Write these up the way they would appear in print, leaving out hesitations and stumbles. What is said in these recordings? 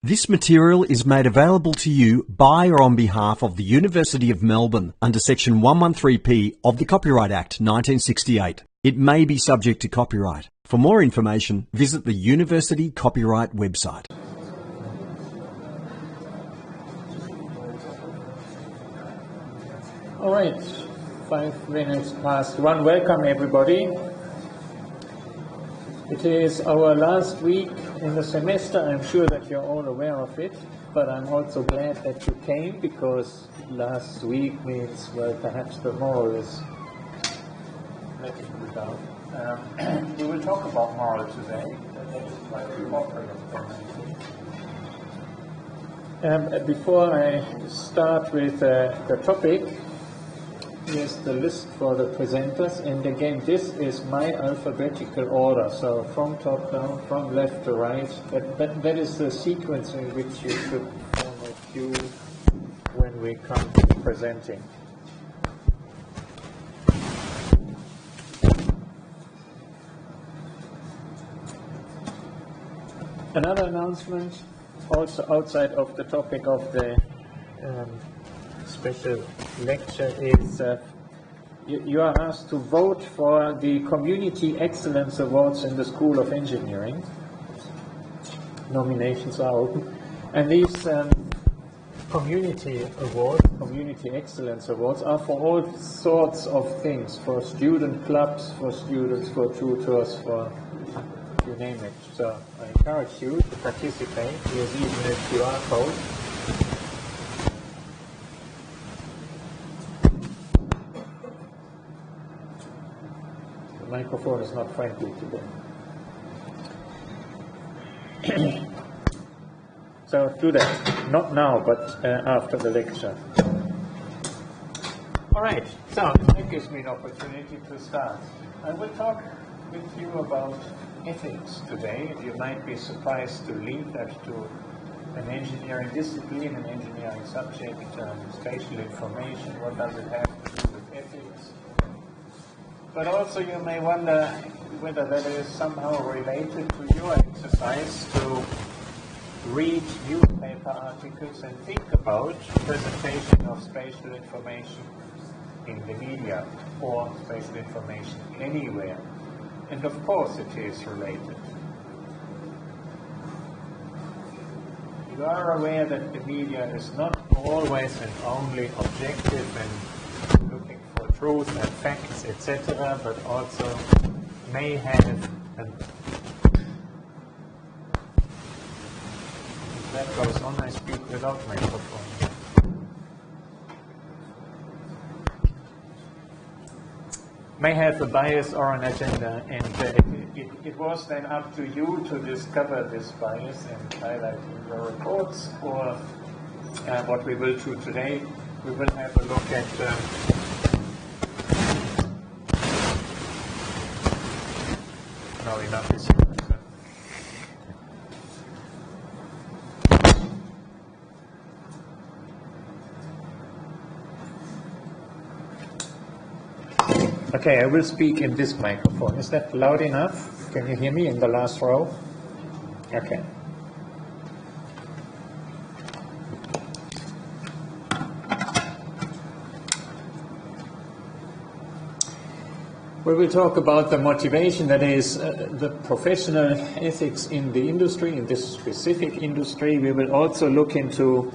This material is made available to you by or on behalf of the University of Melbourne under Section 113P of the Copyright Act 1968. It may be subject to copyright. For more information, visit the University Copyright website. All right, 5 minutes past 1. Welcome everybody. It is our last week in the semester. I'm sure that you're all aware of it, but I'm also glad that you came, because last week means, well, perhaps the moral is letting you down. We will talk about moral today. Before I start with the topic, here's the list for the presenters, and again, this is my alphabetical order, so from top down, from left to right. That is the sequence in which you should form a queue when we come to presenting. Another announcement, also outside of the topic of the special lecture, is you are asked to vote for the Community Excellence Awards in the School of Engineering. Nominations are open. And these community awards, Community Excellence Awards, are for all sorts of things, for student clubs, for students, for tutors, for you name it. So I encourage you to participate. Here's even a QR code. The microphone is not friendly today. So do that. Not now, but after the lecture. All right. So that gives me an opportunity to start. I will talk with you about ethics today. You might be surprised to leave that to an engineering discipline, an engineering subject, spatial information. What does it have to do with ethics? But also you may wonder whether that is somehow related to your exercise to read newspaper articles and think about presentation of spatial information in the media or spatial information anywhere. And of course it is related. You are aware that the media is not always and only objective and looking for truth and facts, etc., but also may have an... If that goes on, I speak without microphone. May have a bias or an agenda, and it was then up to you to discover this bias and highlight in your reports, or what we will do today. We will have a look at no, enough is here. Okay, I will speak in this microphone. Is that loud enough? Can you hear me in the last row? Okay. We will talk about the motivation, that is the professional ethics in the industry, in this specific industry. We will also look into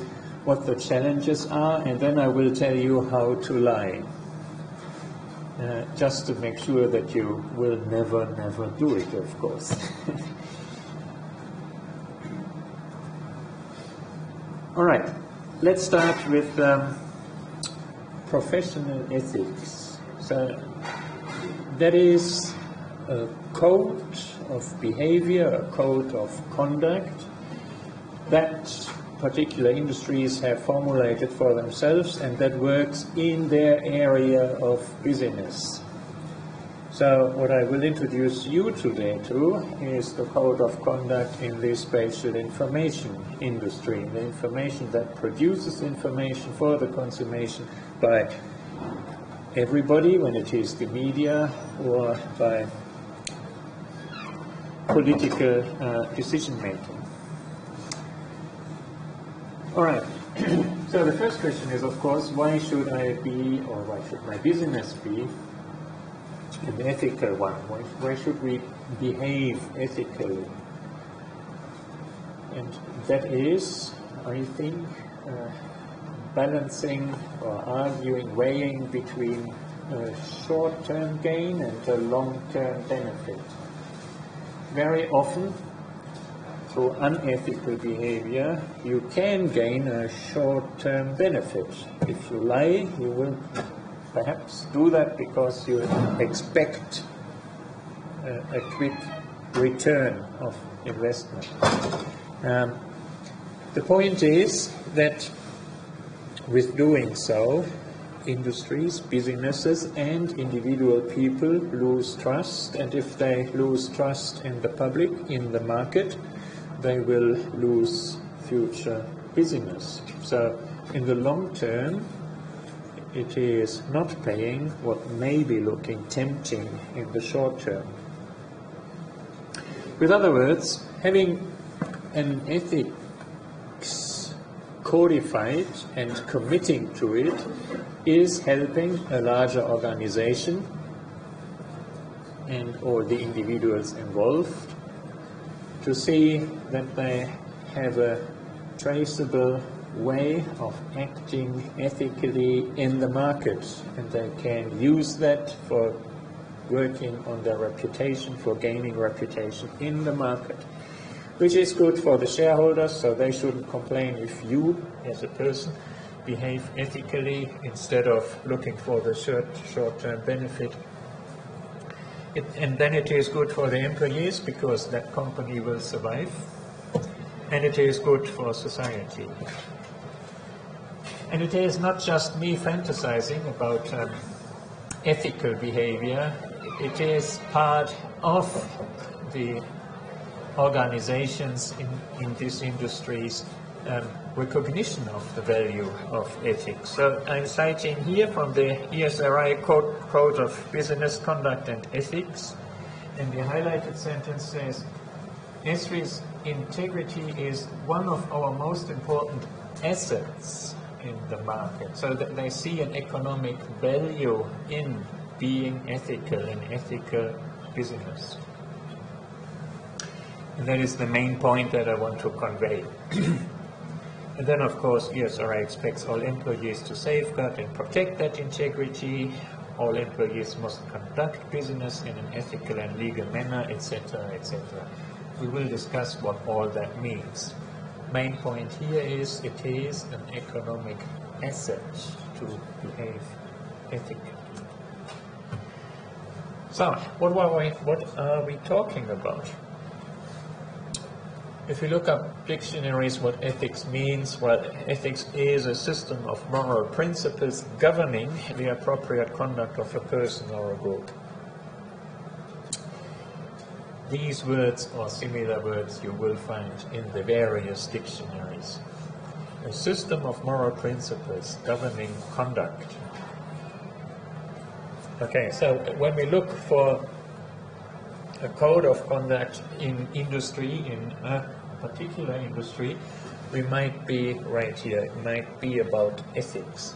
what the challenges are, and then I will tell you how to lie. Just to make sure that you will never do it, of course. All right, let's start with professional ethics. So that is a code of behavior, a code of conduct that particular industries have formulated for themselves, and that works in their area of business. So what I will introduce you today to is the code of conduct in the spatial information industry, the information that produces information for the consummation by everybody, when it is the media, or by political decision making. All right. So the first question is, of course, why should I be, or why should my business be an ethical one? Why should we behave ethically? And that is, I think, balancing or arguing, weighing between a short-term gain and a long-term benefit. Very often, through unethical behavior, you can gain a short-term benefit. If you lie, you will perhaps do that because you expect a quick return of investment. The point is that with doing so, industries, businesses, and individual people lose trust, and if they lose trust in the public, in the market, they will lose future business. So in the long term, it is not paying what may be looking tempting in the short term. With other words, having an ethics codified and committing to it is helping a larger organization and all the individuals involved to see that they have a traceable way of acting ethically in the market, and they can use that for working on their reputation, for gaining reputation in the market, which is good for the shareholders, so they shouldn't complain if you, as a person, behave ethically instead of looking for the short-term benefit. And then it is good for the employees because that company will survive, and it is good for society. And it is not just me fantasizing about ethical behavior, it is part of the organizations in these industries recognition of the value of ethics. So I'm citing here from the ESRI Code of Business Conduct and Ethics, and the highlighted sentence says, ESRI's integrity is one of our most important assets in the market. So that they see an economic value in being ethical and ethical business. And that is the main point that I want to convey. And then, of course, ESRI expects all employees to safeguard and protect that integrity. All employees must conduct business in an ethical and legal manner, etc., etc. We will discuss what all that means. Main point here is it is an economic asset to behave ethically. So, what are we talking about? If we look up dictionaries what ethics means, well, ethics is a system of moral principles governing the appropriate conduct of a person or a group. These words or similar words you will find in the various dictionaries. A system of moral principles governing conduct. Okay, so when we look for a code of conduct in industry, in a particular industry, we might be right here. It might be about ethics.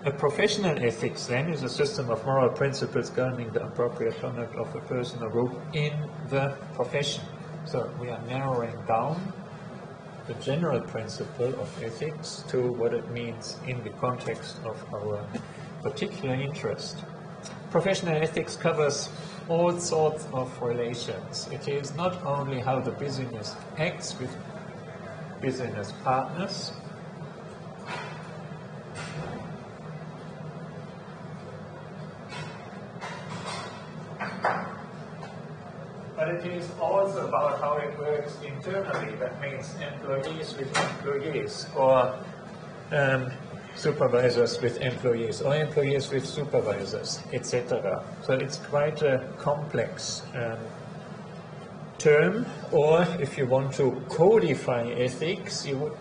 A professional ethics, then, is a system of moral principles governing the appropriate conduct of a person or group in the profession. So we are narrowing down the general principle of ethics to what it means in the context of our particular interest. Professional ethics covers all sorts of relations. It is not only how the business acts with business partners, but it is also about how it works internally. That means employees with employees, or supervisors with employees, or employees with supervisors, etc. So it's quite a complex term, or if you want to codify ethics, you would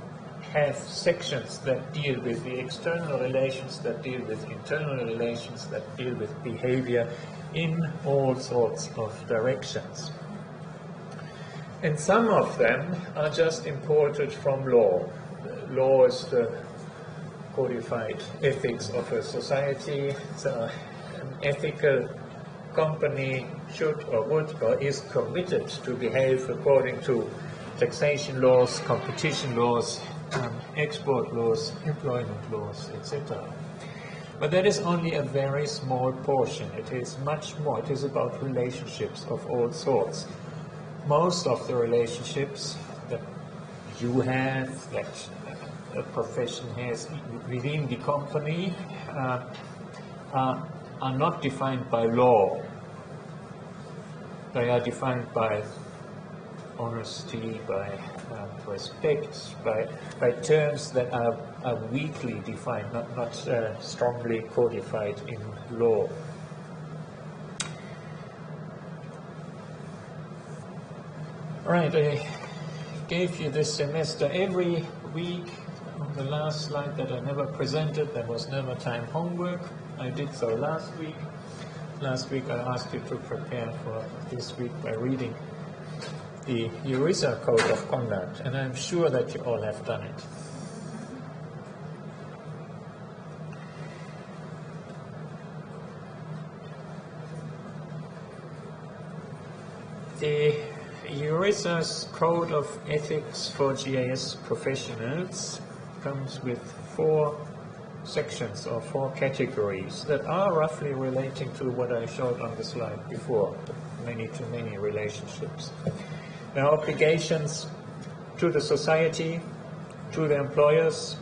have sections that deal with the external relations, that deal with internal relations, that deal with behavior in all sorts of directions. And some of them are just imported from law. Law is the codified ethics of a society. So an ethical company should or would or is committed to behave according to taxation laws, competition laws, export laws, employment laws, etc. But that is only a very small portion. It is much more. It is about relationships of all sorts. Most of the relationships that you have, that a profession has within the company, are not defined by law. They are defined by honesty, by respect, by terms that are weakly defined, not strongly codified in law. Right, I gave you this semester every week. On the last slide that I never presented, there was never time homework. I did so last week. Last week I asked you to prepare for this week by reading the EURISA Code of Conduct, and I'm sure that you all have done it. The EURISA's Code of Ethics for GIS professionals comes with 4 sections or 4 categories that are roughly relating to what I showed on the slide before, many-to-many relationships. There are obligations to the society, to the employers,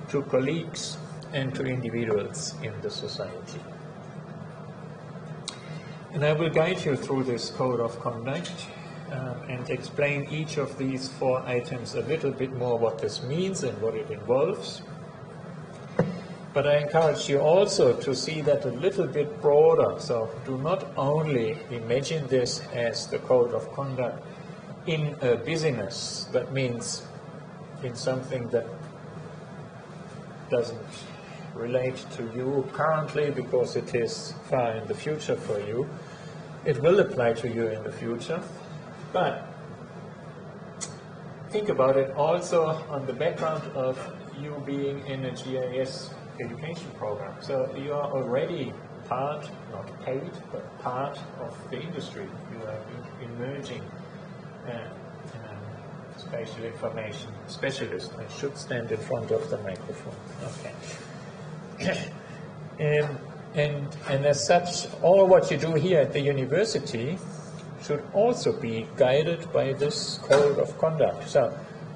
to colleagues, and to individuals in the society. And I will guide you through this code of conduct and explain each of these 4 items a little bit more what this means and what it involves. But I encourage you also to see that a little bit broader. So do not only imagine this as the code of conduct in a business, that means in something that doesn't relate to you currently because it is far in the future for you. It will apply to you in the future, but think about it also on the background of you being in a GIS education program. So you are already part, not paid, but part of the industry. You are emerging spatial information specialist. I should stand in front of the microphone. Okay. And as such, all what you do here at the university should also be guided by this code of conduct. So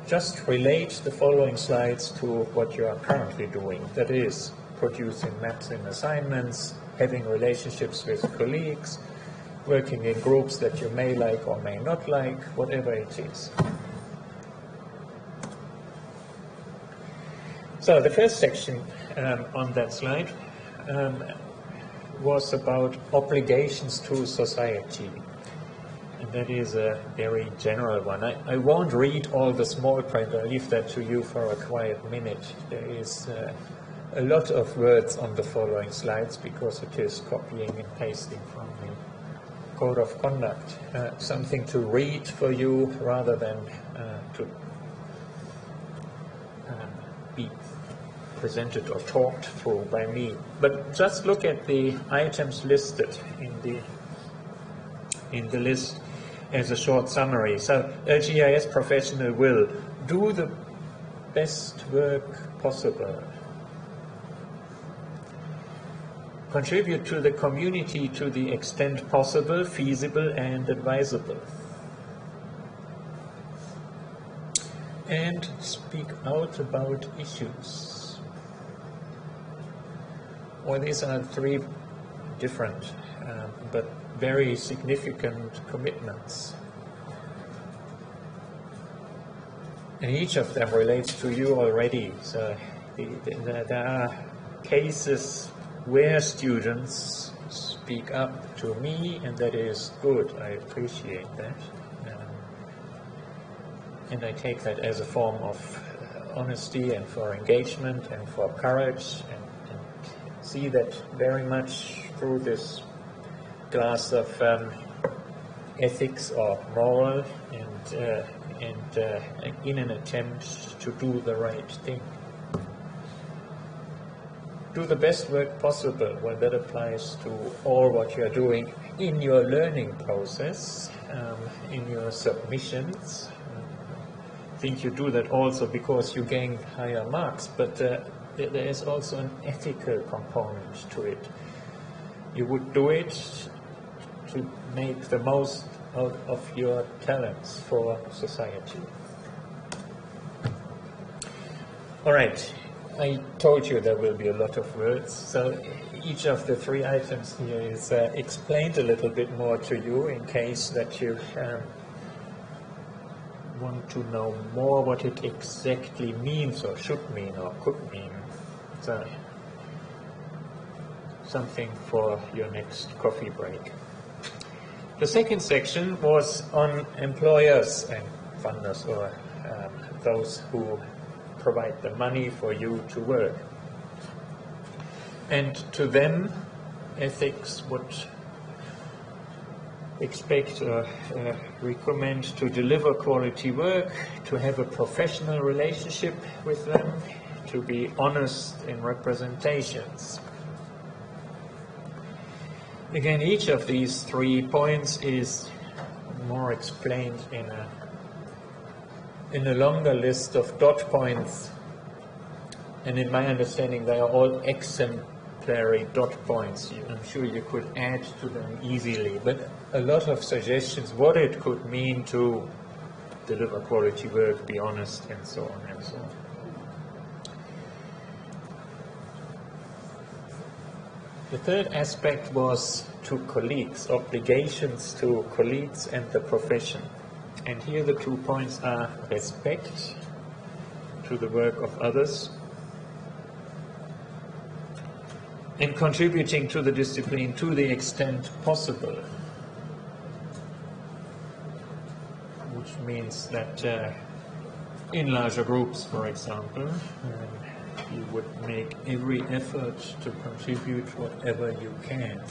just relate the following slides to what you are currently doing. That is, producing maps and assignments, having relationships with colleagues, working in groups that you may like or may not like, whatever it is. So the first section on that slide was about obligations to society. And that is a very general one. I won't read all the small print. I'll leave that to you for a quiet minute. There is a lot of words on the following slides because it is copying and pasting from the Code of Conduct. Something to read for you rather than to be presented or talked through by me. But just look at the items listed in the list as a short summary. So a GIS professional will do the best work possible, contribute to the community to the extent possible, feasible and advisable, and speak out about issues. Well, these are 3 different but very significant commitments. And each of them relates to you already. So there are cases where students speak up to me, and that is good. I appreciate that. And I take that as a form of honesty and for engagement and for courage, and see that very much through this glass of ethics or moral, and in an attempt to do the right thing. Do the best work possible. Well, that applies to all what you're doing in your learning process, in your submissions. I think you do that also because you gain higher marks, but there is also an ethical component to it. You would do it to make the most out of your talents for society. All right, I told you there will be a lot of words, so each of the 3 items here is explained a little bit more to you in case that you want to know more what it exactly means or should mean or could mean. So, something for your next coffee break. The second section was on employers and funders, or those who provide the money for you to work. And to them, ethics would expect or recommend to deliver quality work, to have a professional relationship with them, to be honest in representations. Again, each of these 3 points is more explained in a longer list of dot points, and in my understanding they are all exemplary dot points. I'm sure you could add to them easily, but a lot of suggestions what it could mean to deliver quality work, be honest, and so on and so on. The third aspect was to colleagues, obligations to colleagues and the profession. And here the 2 points are respect to the work of others and contributing to the discipline to the extent possible, which means that in larger groups, for example, you would make every effort to contribute whatever you can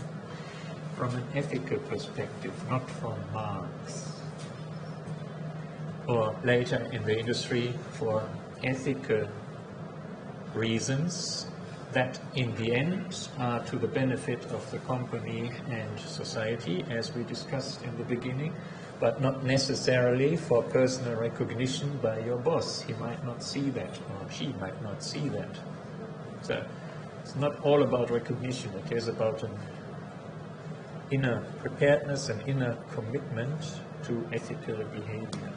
from an ethical perspective, not from marks. Or later in the industry for ethical reasons that in the end are to the benefit of the company and society, as we discussed in the beginning, but not necessarily for personal recognition by your boss. He might not see that, or she might not see that. So it's not all about recognition, it is about an inner preparedness and inner commitment to ethical behavior.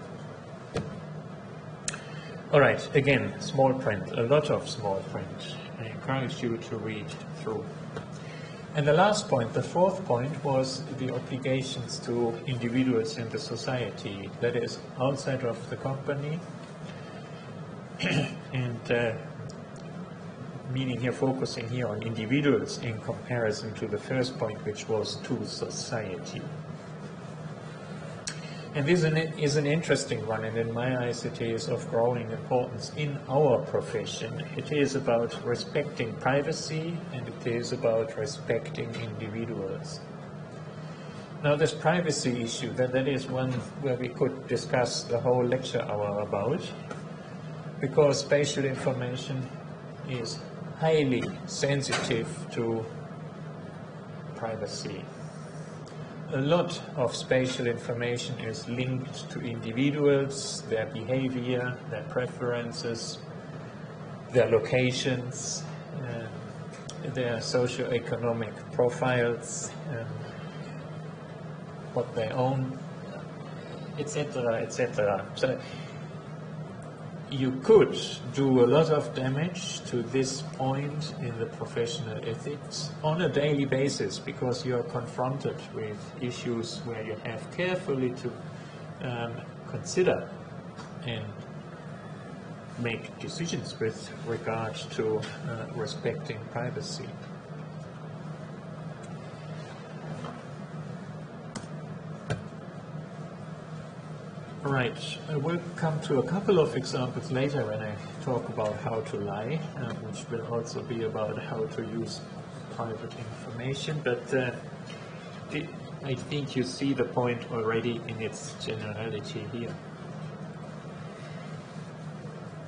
All right, again, small print, a lot of small print. I encourage you to read through. And the last point, the 4th point, was the obligations to individuals in the society, that is, outside of the company, and meaning here, focusing here on individuals in comparison to the first point, which was to society. And this is an interesting one, and in my eyes it is of growing importance in our profession. It is about respecting privacy, and it is about respecting individuals. Now this privacy issue, that is one where we could discuss the whole lecture hour about, because spatial information is highly sensitive to privacy. A lot of spatial information is linked to individuals, their behavior, their preferences, their locations, their socioeconomic profiles, what they own, etc., etc. So you could do a lot of damage to this point in the professional ethics on a daily basis, because you are confronted with issues where you have carefully to consider and make decisions with regard to respecting privacy. Right, we'll come to a couple of examples later when I talk about how to lie, which will also be about how to use private information, but I think you see the point already in its generality here.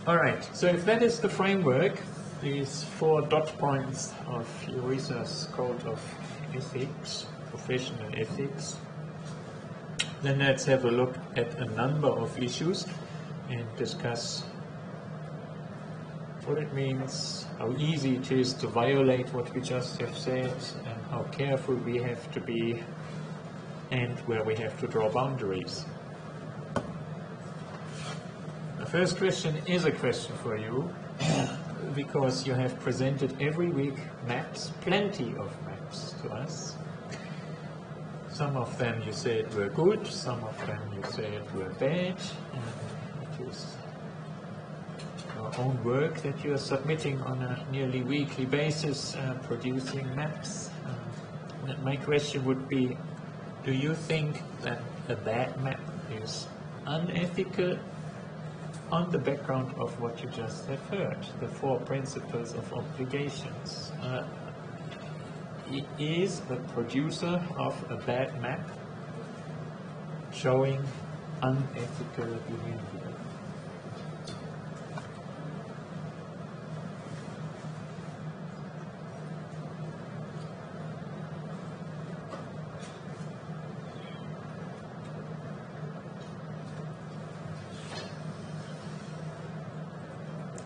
All right, so if that is the framework, these 4 dot points of Eurisa's Code of Ethics, professional ethics, then let's have a look at a number of issues and discuss what it means, how easy it is to violate what we just have said, and how careful we have to be, and where we have to draw boundaries. The first question is a question for you, because you have presented every week maps, plenty of maps to us. Some of them you said were good, some of them you said were bad, and it is your own work that you are submitting on a nearly weekly basis, producing maps. My question would be, do you think that a bad map is unethical on the background of what you just have heard, the 4 principles of obligations? Is the producer of a bad map showing unethical behavior?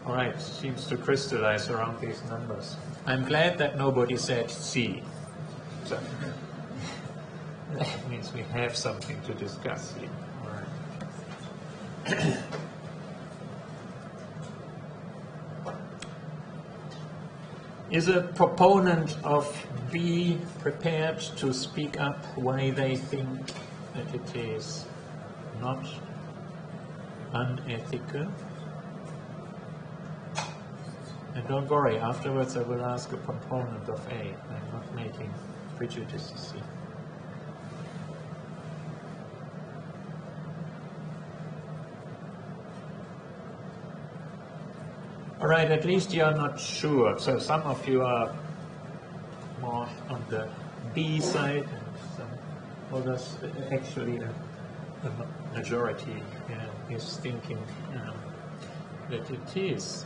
All right, seems to crystallize around these numbers. I'm glad that nobody said C. So that means we have something to discuss here. All right. Is a proponent of B prepared to speak up why they think that it is not unethical? And don't worry, afterwards I will ask a proponent of A. I'm not making prejudices here. All right, at least you are not sure. So some of you are more on the B side, and some others, actually a majority is thinking that it is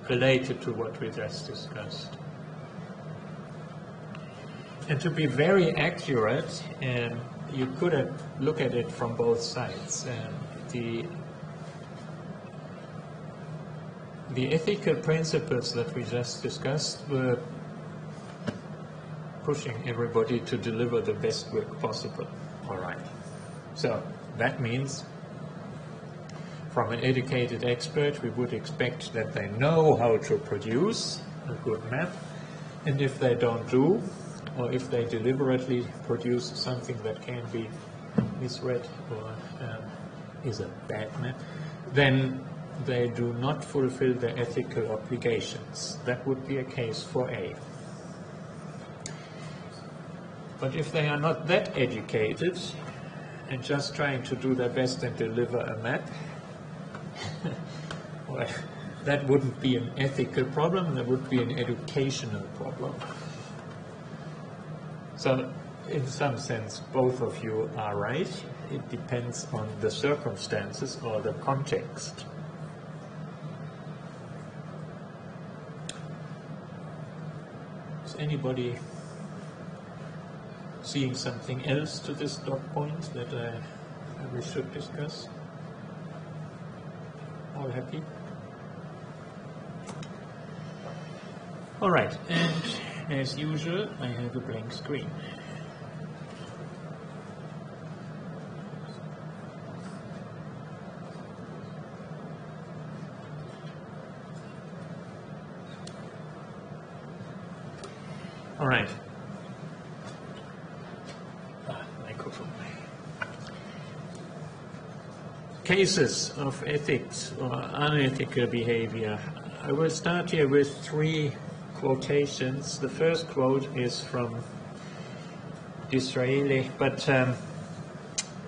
related to what we just discussed. And to be very accurate, you could look at it from both sides. The ethical principles that we just discussed were pushing everybody to deliver the best work possible. All right. So that means, from an educated expert, we would expect that they know how to produce a good map, and if they don't do, or if they deliberately produce something that can be misread or is a bad map, then they do not fulfill their ethical obligations. That would be a case for A. But if they are not that educated and just trying to do their best and deliver a map, well, that wouldn't be an ethical problem, that would be an educational problem. So, in some sense, both of you are right. It depends on the circumstances or the context. Is anybody seeing something else to this dot point that we should discuss? All happy? All right, and as usual, I have a blank screen. All right. Microphone. Cases of ethics or unethical behavior. I will start here with 3 quotations. The first quote is from Disraeli, but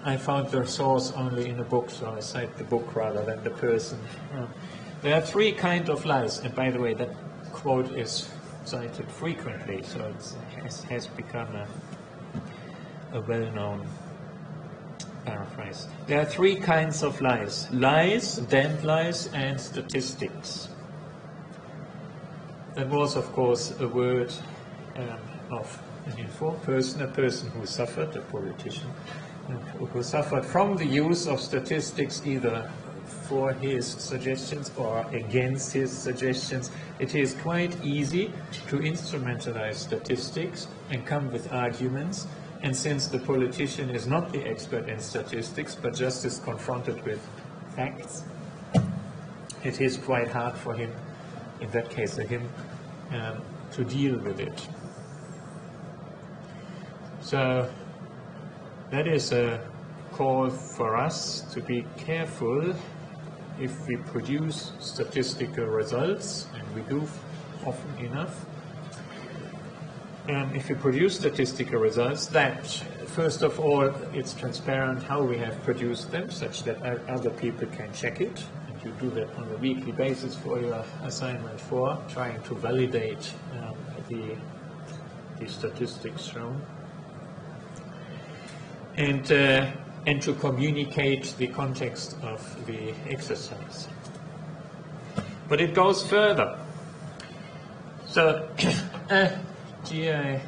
I found the source only in a book, so I cite the book rather than the person. There are 3 kinds of lies, and by the way, that quote is cited frequently, so it has become a well-known paraphrase. There are three kinds of lies: lies, damned lies, and statistics. That was, of course, a word of an informed person, a person who suffered, a politician, who suffered from the use of statistics either for his suggestions or against his suggestions. It is quite easy to instrumentalize statistics and come with arguments, and since the politician is not the expert in statistics but just is confronted with facts, it is quite hard for him, in that case for him, to deal with it. So that is a call for us to be careful if we produce statistical results, and we do often enough. If we produce statistical results, that first of all it's transparent how we have produced them, such that other people can check it, and you do that on a weekly basis for your assignment 4, trying to validate the statistics shown, and to communicate the context of the exercise. But it goes further. So a GI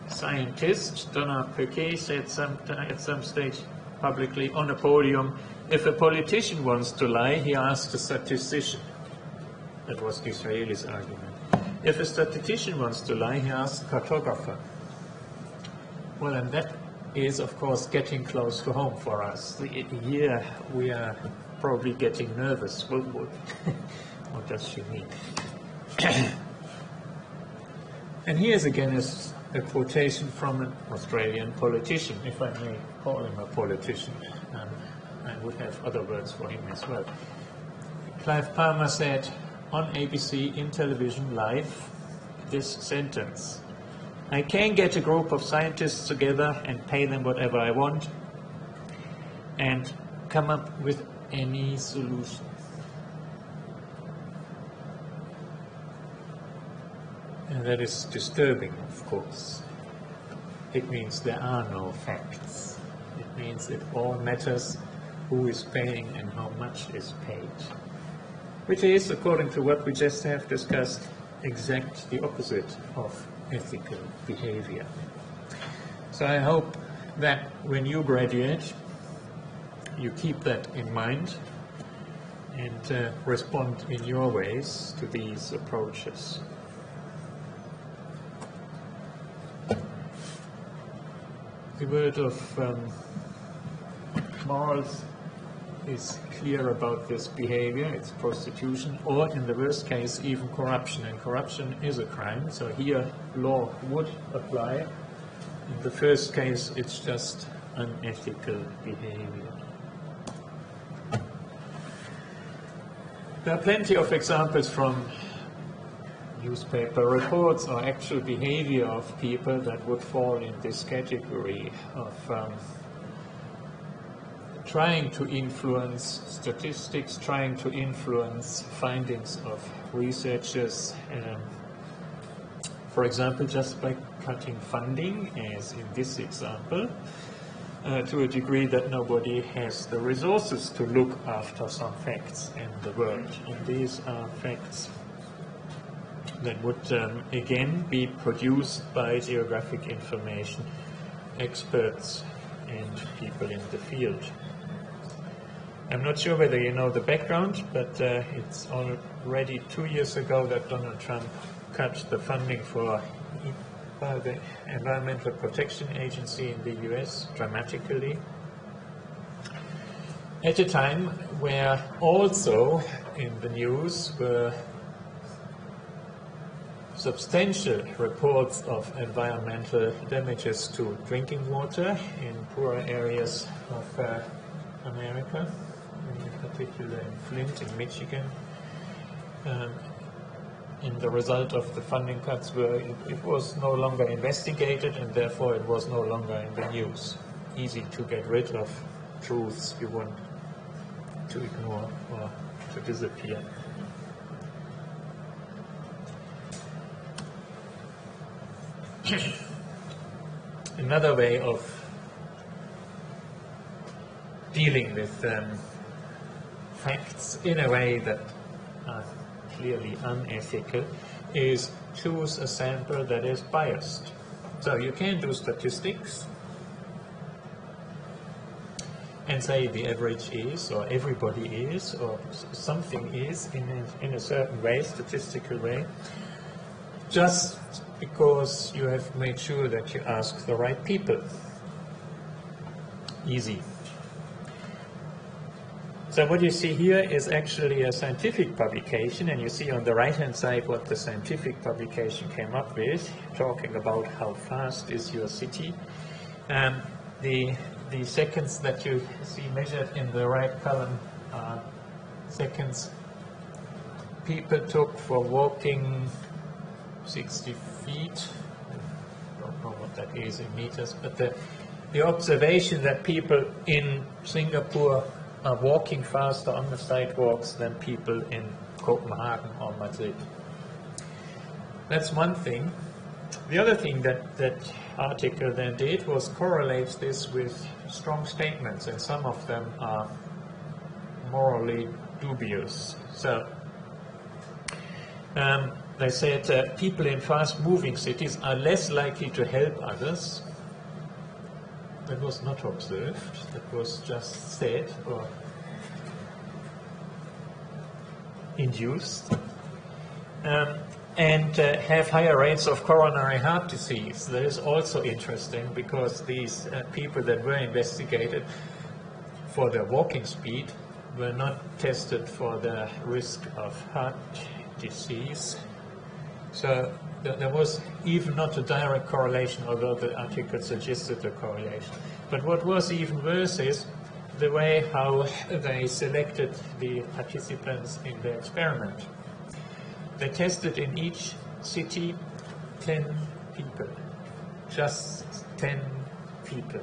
scientist, Donald Perquet, said at some stage publicly on a podium, if a politician wants to lie, he asks a statistician. That was Disraeli's argument. If a statistician wants to lie, he asks a cartographer. Well, and that is, of course, getting close to home for us. Here we are probably getting nervous. What does she mean? And here's again a quotation from an Australian politician, if I may call him a politician. I would have other words for him as well. Clive Palmer said on ABC in television live this sentence: I can get a group of scientists together and pay them whatever I want and come up with any solution. And that is disturbing, of course. It means there are no facts. It means it all matters who is paying and how much is paid, which is, according to what we just have discussed, exactly the opposite of ethical behavior. So I hope that when you graduate, you keep that in mind and respond in your ways to these approaches. The word of morals is clear about this behavior. It's prostitution, or in the worst case, even corruption. And corruption is a crime, so here law would apply. In the first case, it's just unethical behavior. There are plenty of examples from newspaper reports or actual behavior of people that would fall in this category of trying to influence statistics, trying to influence findings of researchers, for example, just by cutting funding, as in this example, to a degree that nobody has the resources to look after some facts in the world. And these are facts that would again be produced by geographic information experts and people in the field. I'm not sure whether you know the background, but it's already 2 years ago that Donald Trump cut the funding for the Environmental Protection Agency in the US dramatically, at a time where also in the news were substantial reports of environmental damages to drinking water in poorer areas of America, in particular in Flint, in Michigan. And the result of the funding cuts were it was no longer investigated, and therefore it was no longer in the news. Easy to get rid of truths you want to ignore or to disappear. Another way of dealing with facts in a way that are clearly unethical is choose a sample that is biased. So you can do statistics and say the average is, or everybody is, or something is in a certain way, statistical way, just because you have made sure that you ask the right people. Easy. So what you see here is actually a scientific publication, and you see on the right-hand side what the scientific publication came up with, talking about how fast is your city. The seconds that you see measured in the right column are seconds people took for walking 60 feet. I don't know what that is in meters, but the observation that people in Singapore are walking faster on the sidewalks than people in Copenhagen or Madrid. That's one thing. The other thing that article then did was correlate this with strong statements, and some of them are morally dubious. So they said people in fast-moving cities are less likely to help others. That was not observed, that was just said or induced. And have higher rates of coronary heart disease. That is also interesting because these people that were investigated for their walking speed were not tested for the risk of heart disease. So there was even not a direct correlation, although the article suggested a correlation. But what was even worse is the way how they selected the participants in the experiment. They tested in each city 10 people, just 10 people,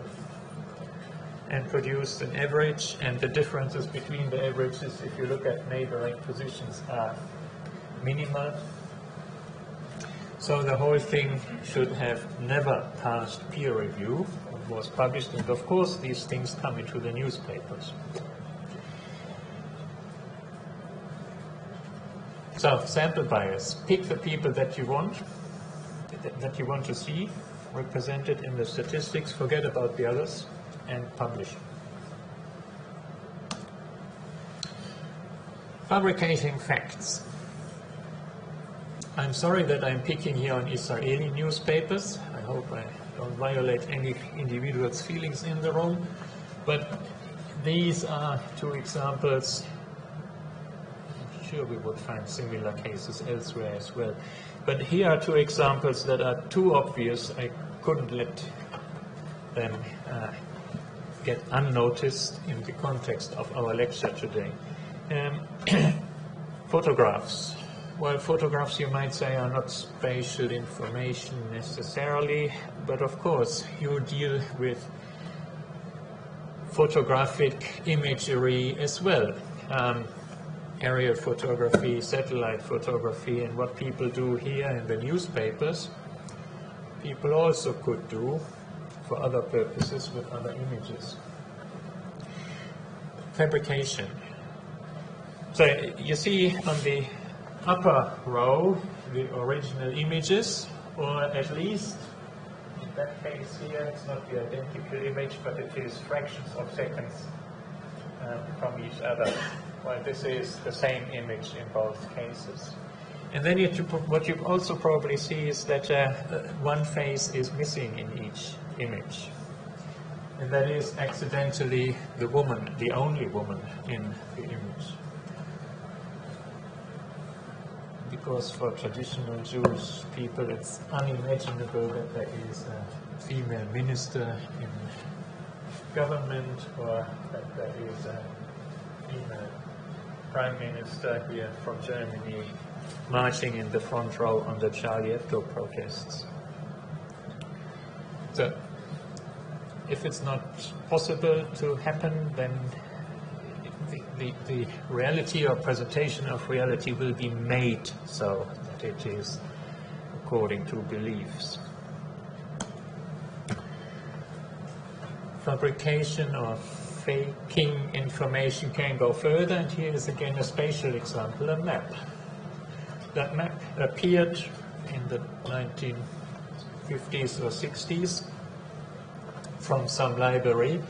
and produced an average, and the differences between the averages, if you look at neighboring positions, are minimal. So the whole thing should have never passed peer review. It was published, and of course these things come into the newspapers. So, sample bias. Pick the people that you want to see represented in the statistics, forget about the others, and publish. Fabricating facts. I'm sorry that I'm picking here on Israeli newspapers. I hope I don't violate any individual's feelings in the room, but these are two examples. Sure, we would find similar cases elsewhere as well. But here are two examples that are too obvious. I couldn't let them get unnoticed in the context of our lecture today. Photographs. Well, photographs, you might say, are not spatial information necessarily, but of course you deal with photographic imagery as well. Aerial photography, satellite photography, and what people do here in the newspapers, people also could do for other purposes with other images. Fabrication. So you see on the upper row the original images, or at least in that case here it's not the identical image, but it is fractions of seconds from each other. Well, this is the same image in both cases. And then what you also probably see is that one face is missing in each image. And that is accidentally the woman, the only woman in the image. Because for traditional Jewish people it's unimaginable that there is a female minister in government, or that there is a female Prime Minister here from Germany marching in the front row on the Charlie Hebdo protests. So, if it's not possible to happen, then the reality or presentation of reality will be made so that it is according to beliefs. Fabrication or faking information can go further, and here is again a spatial example, a map. That map appeared in the 1950s or 60s from some library,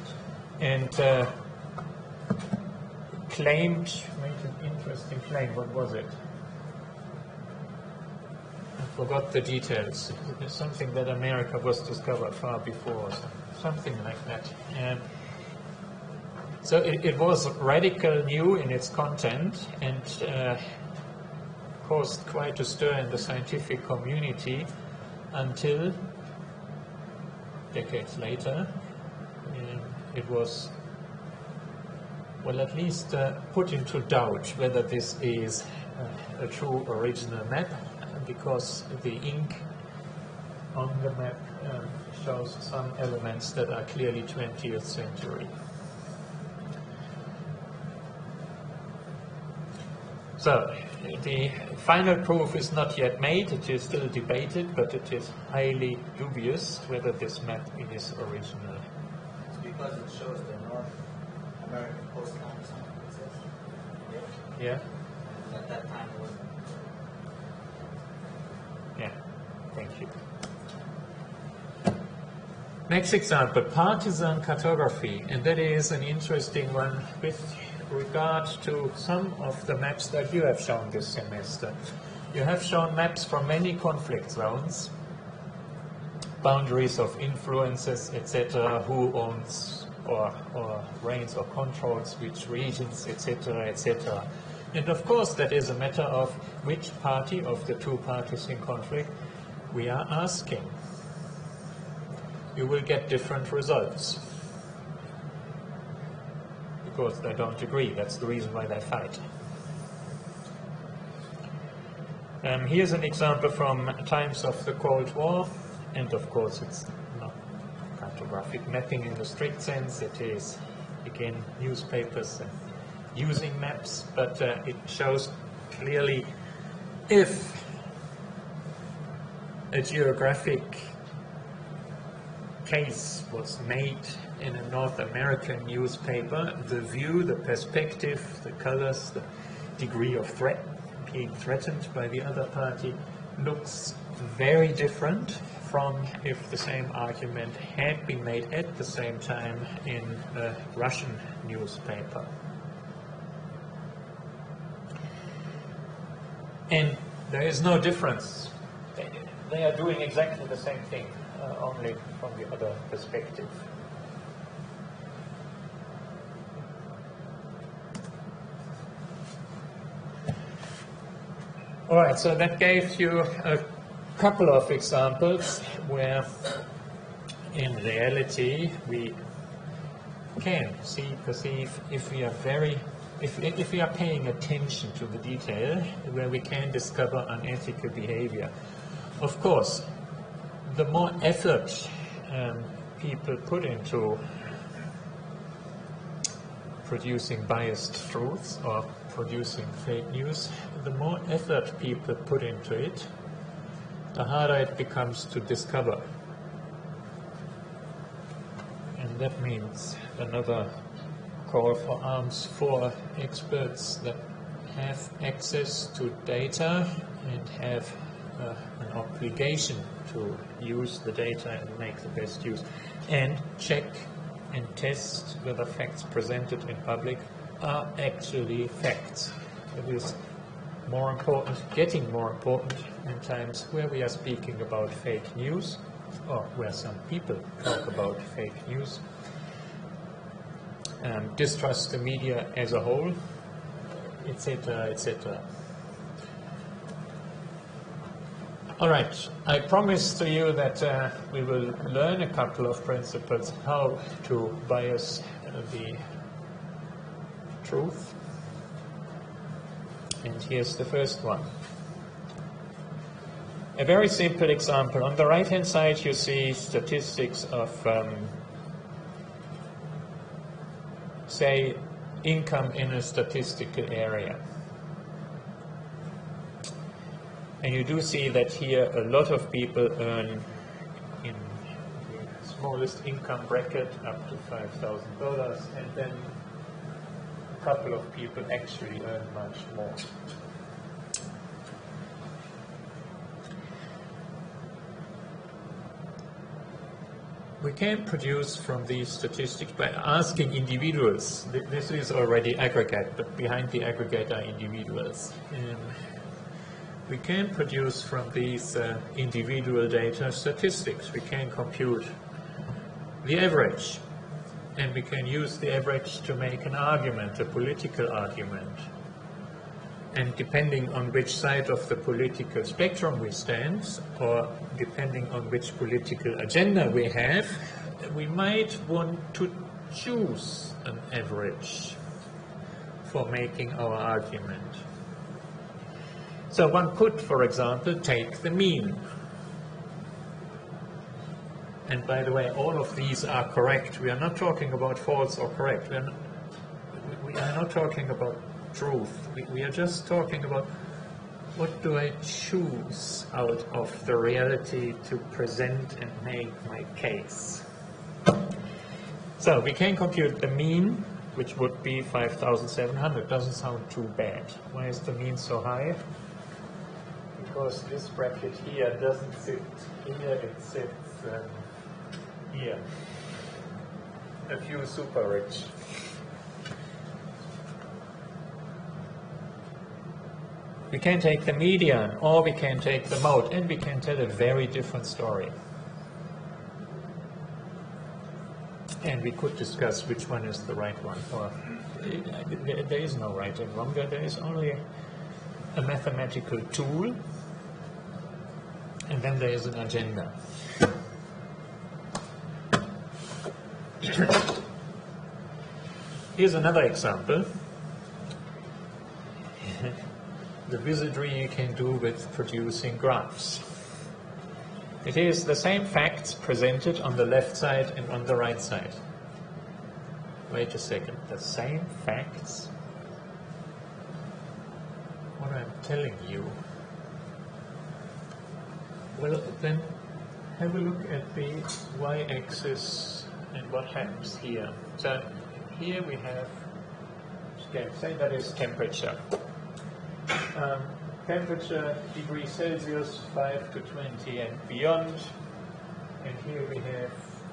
and claimed, made an interesting claim. What was it? I forgot the details. It's something that America was discovered far before, something like that. And so it was radical new in its content, and caused quite a stir in the scientific community until decades later it was, well, at least put into doubt whether this is a true original map, because the ink on the map shows some elements that are clearly 20th century. So, the final proof is not yet made, it is still debated, but it is highly dubious whether this map is original. It's because it shows the North American coastline or something, it says. Yeah? At that time it wasn't. Yeah, thank you. Next example, partisan cartography, and that is an interesting one with regard to some of the maps that you have shown this semester. You have shown maps from many conflict zones, boundaries of influences, etc., who owns or reigns or controls which regions, etc., etc. And of course that is a matter of which party of the two parties in conflict we are asking. You will get different results, because they don't agree. That's the reason why they fight. Here's an example from times of the Cold War, and of course it's not cartographic mapping in the strict sense. It is, again, newspapers and using maps, but it shows clearly if a geographic case was made in a North American newspaper, the view, the perspective, the colors, the degree of threat, being threatened by the other party, looks very different from if the same argument had been made at the same time in a Russian newspaper. And there is no difference. They are doing exactly the same thing, only from the other perspective. All right, so that gave you a couple of examples where in reality we can see, perceive, if we are if we are paying attention to the detail, where we can discover unethical behavior. Of course, the more effort people put into producing biased truths or producing fake news, the more effort people put into it, the harder it becomes to discover. And that means another call for arms for experts that have access to data and have an obligation to use the data and make the best use, and check and test whether facts presented in public are actually facts. It is more important, getting more important in times where we are speaking about fake news, or where some people talk about fake news, distrust the media as a whole, etc., etc. All right, I promised to you that we will learn a couple of principles how to bias the truth. And here's the first one. A very simple example. On the right-hand side you see statistics of, say, income in a statistical area. And you do see that here a lot of people earn, in the smallest income bracket up to $5,000, and then a couple of people actually earn much more. We can produce from these statistics by asking individuals. This is already aggregate, but behind the aggregate are individuals. We can produce from these individual data statistics. We can compute the average, and we can use the average to make an argument, a political argument. And depending on which side of the political spectrum we stand, or depending on which political agenda we have, we might want to choose an average for making our argument. So one could, for example, take the mean. And by the way, all of these are correct. We are not talking about false or correct. We are not talking about truth. We are just talking about what do I choose out of the reality to present and make my case. So we can compute the mean, which would be 5,700. Doesn't sound too bad. Why is the mean so high? Because this bracket here doesn't sit here, it sits here. A few super rich. We can take the median, or we can take the mode, and we can tell a very different story. And we could discuss which one is the right one. Or there is no right and wrong. There is only a mathematical tool, and then there is an agenda. Here's another example. The wizardry you can do with producing graphs. It is the same facts presented on the left side and on the right side. Wait a second, the same facts? What I'm telling you. Well, then have a look at the y-axis and what happens here. So here we have, say that is temperature. Temperature, degrees Celsius, 5 to 20 and beyond. And here we have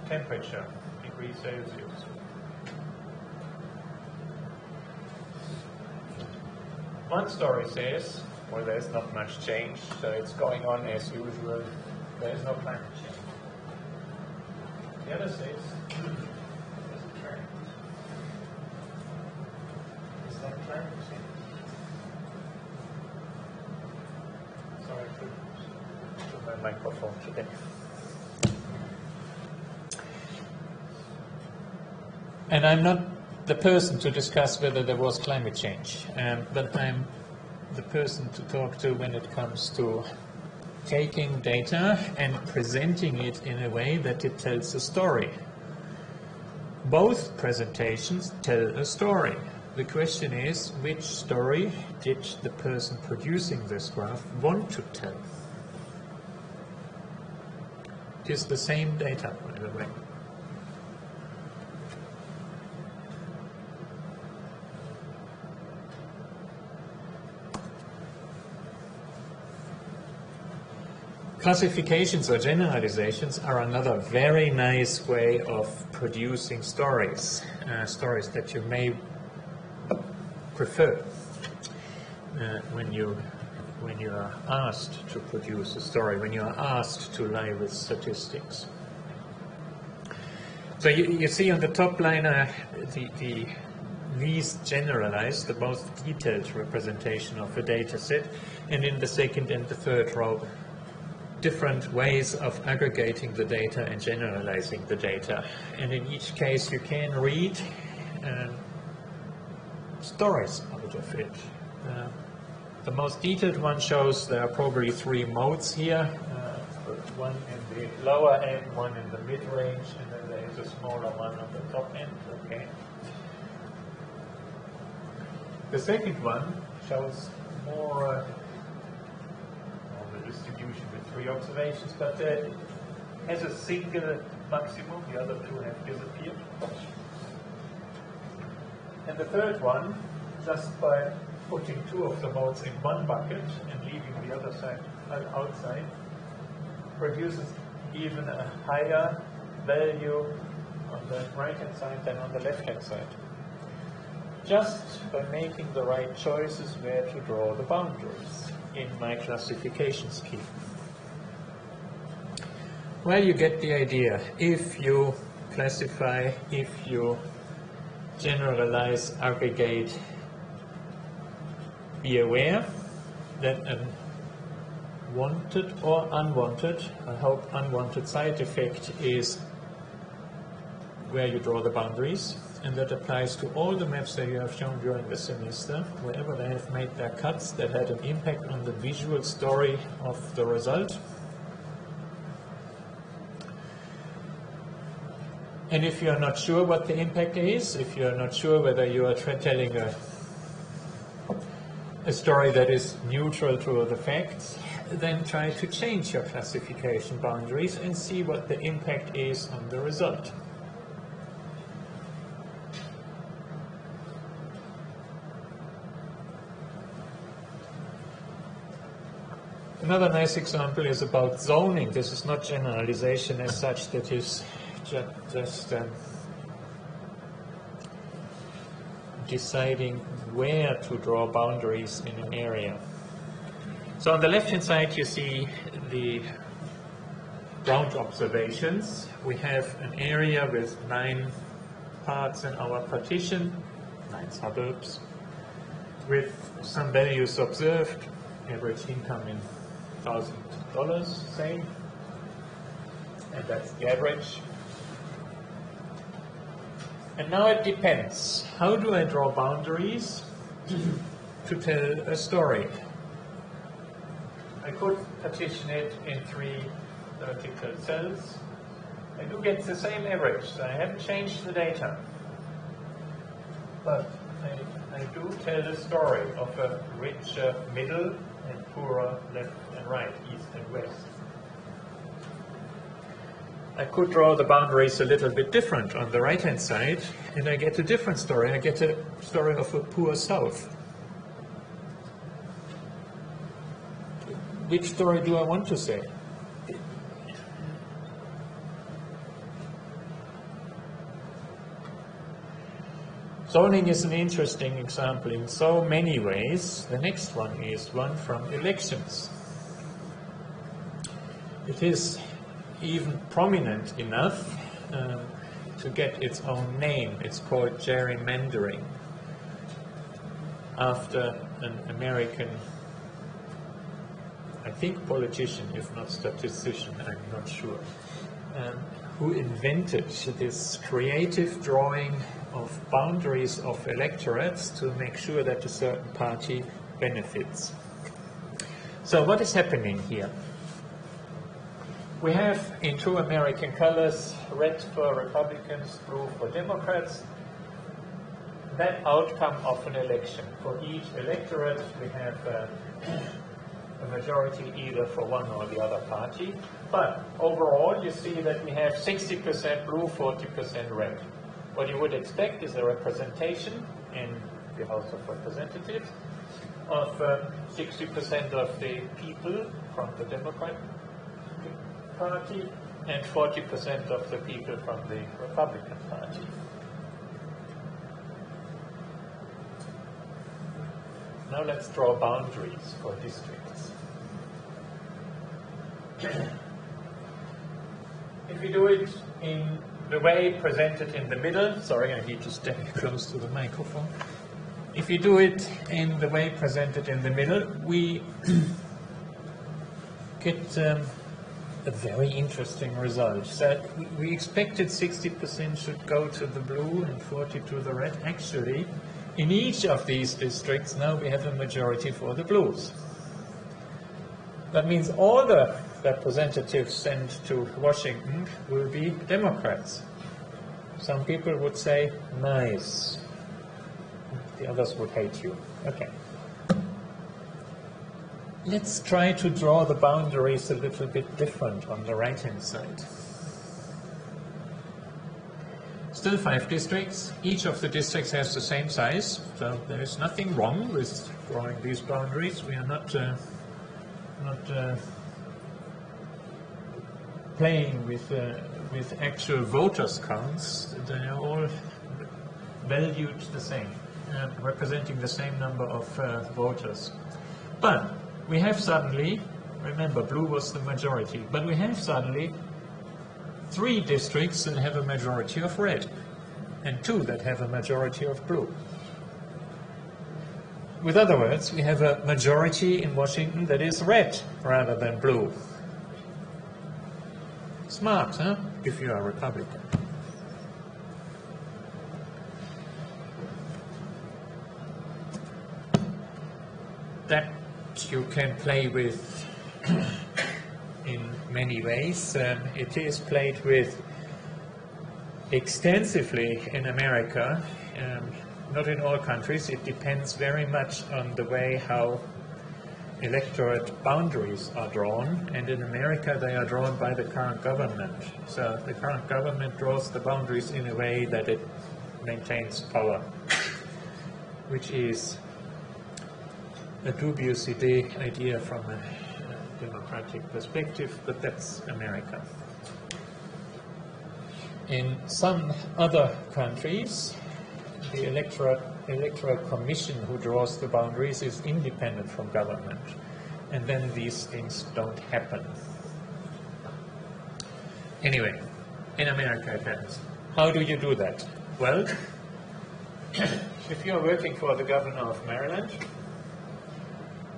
temperature, degrees Celsius. One story says, well, there's not much change, so it's going on as usual. There is no climate change. The other says, there's a trend. Is that climate change? Sorry to my microphone today. And I'm not the person to discuss whether there was climate change, but I'm the person to talk to when it comes to taking data and presenting it in a way that it tells a story. Both presentations tell a story. The question is, which story did the person producing this graph want to tell? It is the same data, by the way. Classifications or generalizations are another very nice way of producing stories, stories that you may prefer when you are asked to produce a story, when you are asked to lie with statistics. So you see on the top line the least generalized, the most detailed representation of a data set, and in the second and the third row, different ways of aggregating the data and generalizing the data. And in each case you can read stories out of it. The most detailed one shows there are probably 3 modes here, one in the lower end, one in the mid-range, and then there is a smaller one on the top end. Okay. The second one shows more the distribution with 3 observations, but has a single maximum, the other two have disappeared. And the third one, just by putting two of the modes in one bucket and leaving the other side outside, produces even a higher value on the right-hand side than on the left-hand side. Just by making the right choices where to draw the boundaries in my classification scheme. Well, you get the idea. If you classify, if you generalize, aggregate, be aware that a wanted or unwanted, I hope unwanted side effect is where you draw the boundaries, and that applies to all the maps that you have shown during the semester, wherever they have made their cuts that had an impact on the visual story of the result. And if you are not sure what the impact is, if you are not sure whether you are telling a story that is neutral to the facts, then try to change your classification boundaries and see what the impact is on the result. Another nice example is about zoning. This is not generalization as such, that is just deciding where to draw boundaries in an area. So on the left-hand side you see the ground observations. We have an area with 9 parts in our partition, 9 suburbs, with some values observed, average income in $1,000, say, and that's the average. And now it depends. How do I draw boundaries to tell a story? I could partition it in 3 vertical cells. I do get the same average, so I haven't changed the data. But I do tell the story of a richer middle and poorer left and right, east and west. I could draw the boundaries a little bit different on the right-hand side, and I get a different story. I get a story of a poor south. Which story do I want to say? Zoning is an interesting example in so many ways. The next one is one from elections. It is even prominent enough to get its own name. It's called gerrymandering, after an American, I think, politician, if not statistician, I'm not sure, who invented this creative drawing of boundaries of electorates to make sure that a certain party benefits. So what is happening here? We have in 2 American colors, red for Republicans, blue for Democrats, that outcome of an election. For each electorate we have a majority either for one or the other party, but overall you see that we have 60% blue, 40% red. What you would expect is a representation in the House of Representatives of 60% of the people from the Democrat Party and 40% of the people from the Republican Party. Now let's draw boundaries for districts. If we do it in the way presented in the middle, sorry, I need to stay close to the microphone. If you do it in the way presented in the middle, we get a very interesting result. So we expected 60% should go to the blue and 40% to the red. Actually, in each of these districts now we have a majority for the blues. That means all the representatives sent to Washington will be Democrats. Some people would say, nice. The others would hate you. Okay. Let's try to draw the boundaries a little bit different on the right-hand side. Still 5 districts. Each of the districts has the same size, so there is nothing wrong with drawing these boundaries. We are not playing with actual voters counts. They are all valued the same, representing the same number of voters. But we have suddenly, remember blue was the majority, but we have suddenly 3 districts that have a majority of red and 2 that have a majority of blue. With other words, we have a majority in Washington that is red rather than blue. Smart, huh? If you are a Republican. That you can play with in many ways. It is played with extensively in America, not in all countries. It depends very much on the way how electorate boundaries are drawn, and in America they are drawn by the current government. So the current government draws the boundaries in a way that it maintains power, which is a dubious idea from a democratic perspective, but that's America. In some other countries, the electoral commission who draws the boundaries is independent from government, and then these things don't happen. Anyway, in America it happens. How do you do that? Well, if you're working for the governor of Maryland,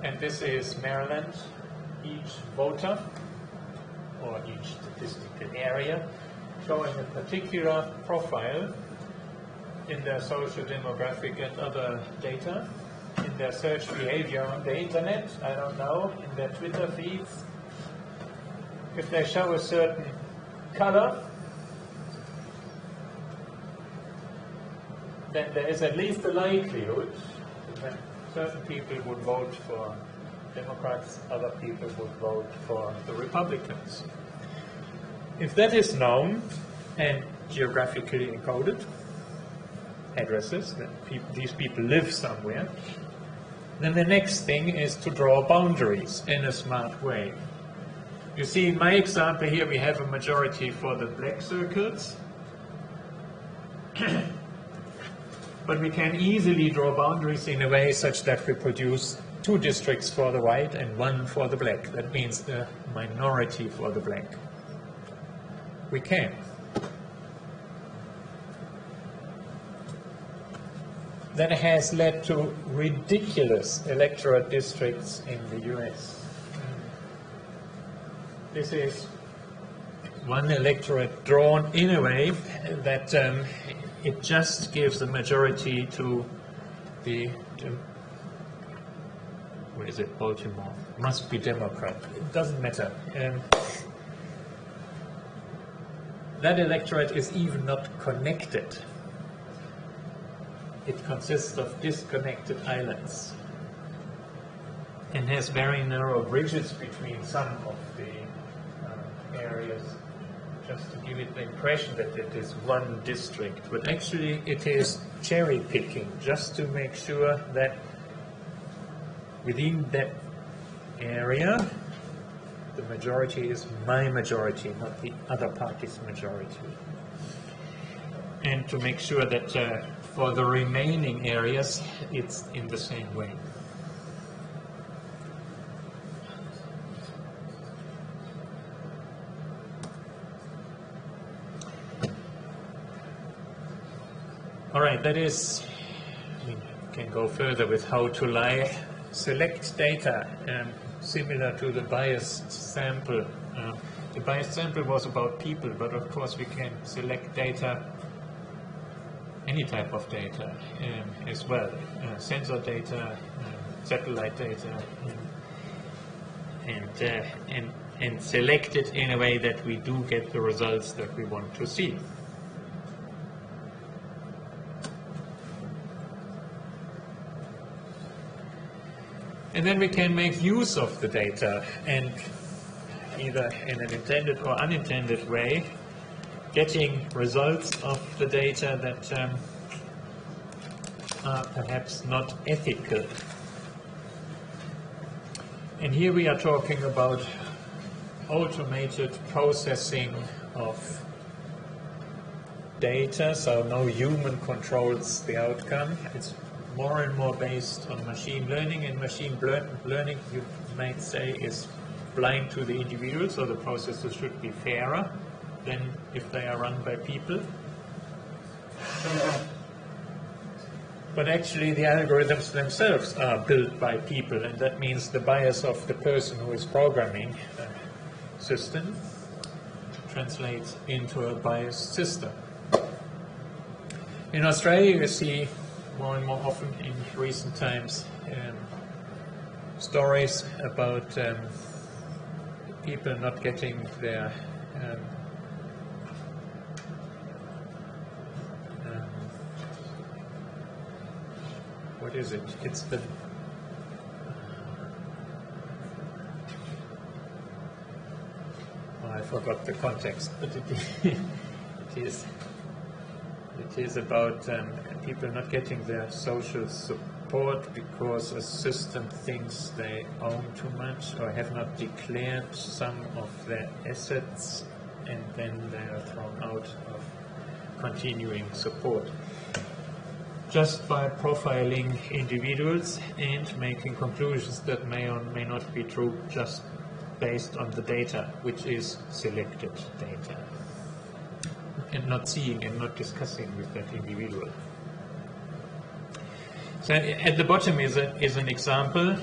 and this is Maryland, each voter or each statistical area showing a particular profile in their social demographic and other data, in their search behavior on the internet, I don't know, in their Twitter feeds. If they show a certain color, then there is at least a likelihood that certain people would vote for Democrats, other people would vote for the Republicans. If that is known and geographically encoded, addresses, that these people live somewhere, then the next thing is to draw boundaries in a smart way. You see, in my example here, we have a majority for the black circles, but we can easily draw boundaries in a way such that we produce 2 districts for the white and 1 for the black. That means a minority for the black. We can. That has led to ridiculous electorate districts in the US. This is one electorate drawn in a way that it just gives a majority to the where is it, Baltimore? Must be Democrat. It doesn't matter. That electorate is even not connected. It consists of disconnected islands and has very narrow bridges between some of the areas, just to give it the impression that it is one district. But actually it is cherry picking, just to make sure that within that area the majority is my majority, not the other party's majority. And to make sure that for the remaining areas, it's in the same way. All right, that is, we can go further with how to lie. Select data, similar to the biased sample. The biased sample was about people, but of course we can select data, any type of data as well, sensor data, satellite data, and select it in a way that we do get the results that we want to see. And then we can make use of the data and either in an intended or unintended way getting results of the data that are perhaps not ethical. And here we are talking about automated processing of data, so no human controls the outcome. It's more and more based on machine learning, and machine learning, you might say, is blind to the individual, so the processes should be fairer than if they are run by people. But actually the algorithms themselves are built by people, and that means the bias of the person who is programming the system translates into a biased system. In Australia, you see more and more often in recent times stories about people not getting their what is it? It's the I forgot the context, but it is about people not getting their social support because a system thinks they own too much or have not declared some of their assets, and then they are thrown out of continuing support. Just by profiling individuals and making conclusions that may or may not be true just based on the data, which is selected data, and not seeing and not discussing with that individual. So at the bottom is an example,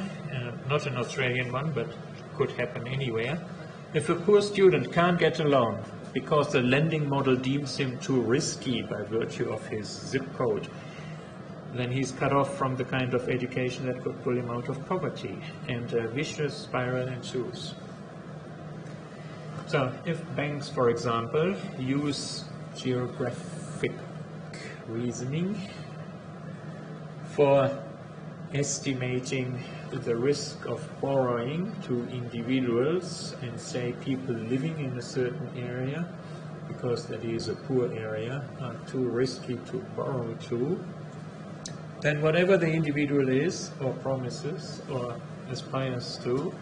not an Australian one, but could happen anywhere. If a poor student can't get a loan because the lending model deems him too risky by virtue of his zip code, then he's cut off from the kind of education that could pull him out of poverty, and a vicious spiral ensues. So if banks, for example, use geographic reasoning for estimating the risk of borrowing to individuals, and say people living in a certain area, because that is a poor area, are too risky to borrow to, then whatever the individual is, or promises, or aspires to,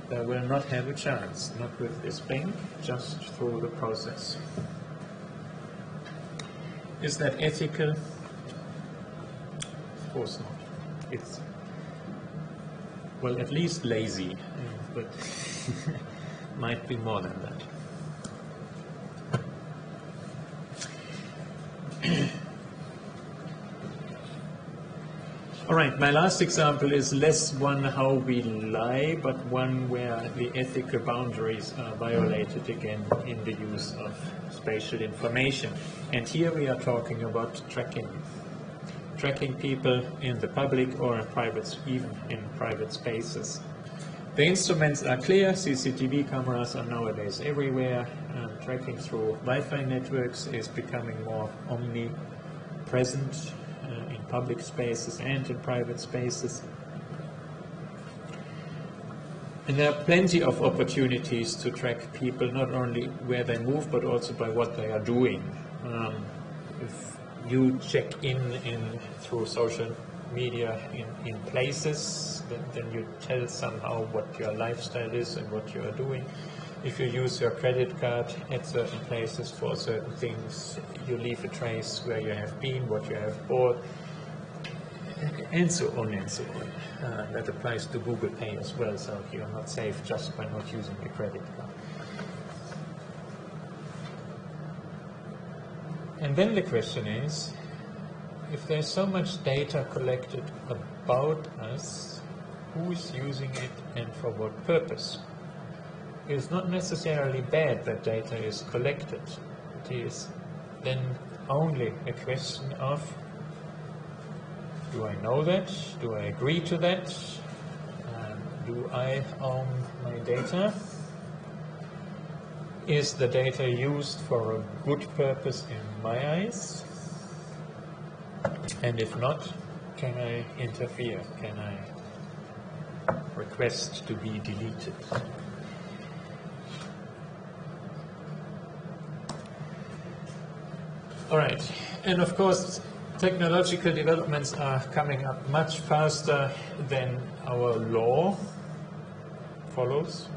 they will not have a chance, not with this bank, just through the process. Is that ethical? Of course not. It's, well, at least lazy, but might be more than that. All right, my last example is less one how we lie, but one where the ethical boundaries are violated again in the use of spatial information. And here we are talking about tracking people in the public or in private, even in private spaces. The instruments are clear. CCTV cameras are nowadays everywhere. Tracking through Wi-Fi networks is becoming more omnipresent in public spaces and in private spaces. And there are plenty of opportunities to track people, not only where they move, but also by what they are doing. If you check in through social media in places, then you tell somehow what your lifestyle is and what you are doing. If you use your credit card at certain places for certain things, you leave a trace where you have been, what you have bought, and so on and so on. That applies to Google Pay as well, so you're not safe just by not using your credit card. And then the question is, if there's so much data collected about us, who is using it and for what purpose? It's not necessarily bad that data is collected. It is then only a question of, do I know that? Do I agree to that? Do I own my data? Is the data used for a good purpose in my eyes? And if not, can I interfere? Can I request to be deleted? All right, and of course, technological developments are coming up much faster than our law follows.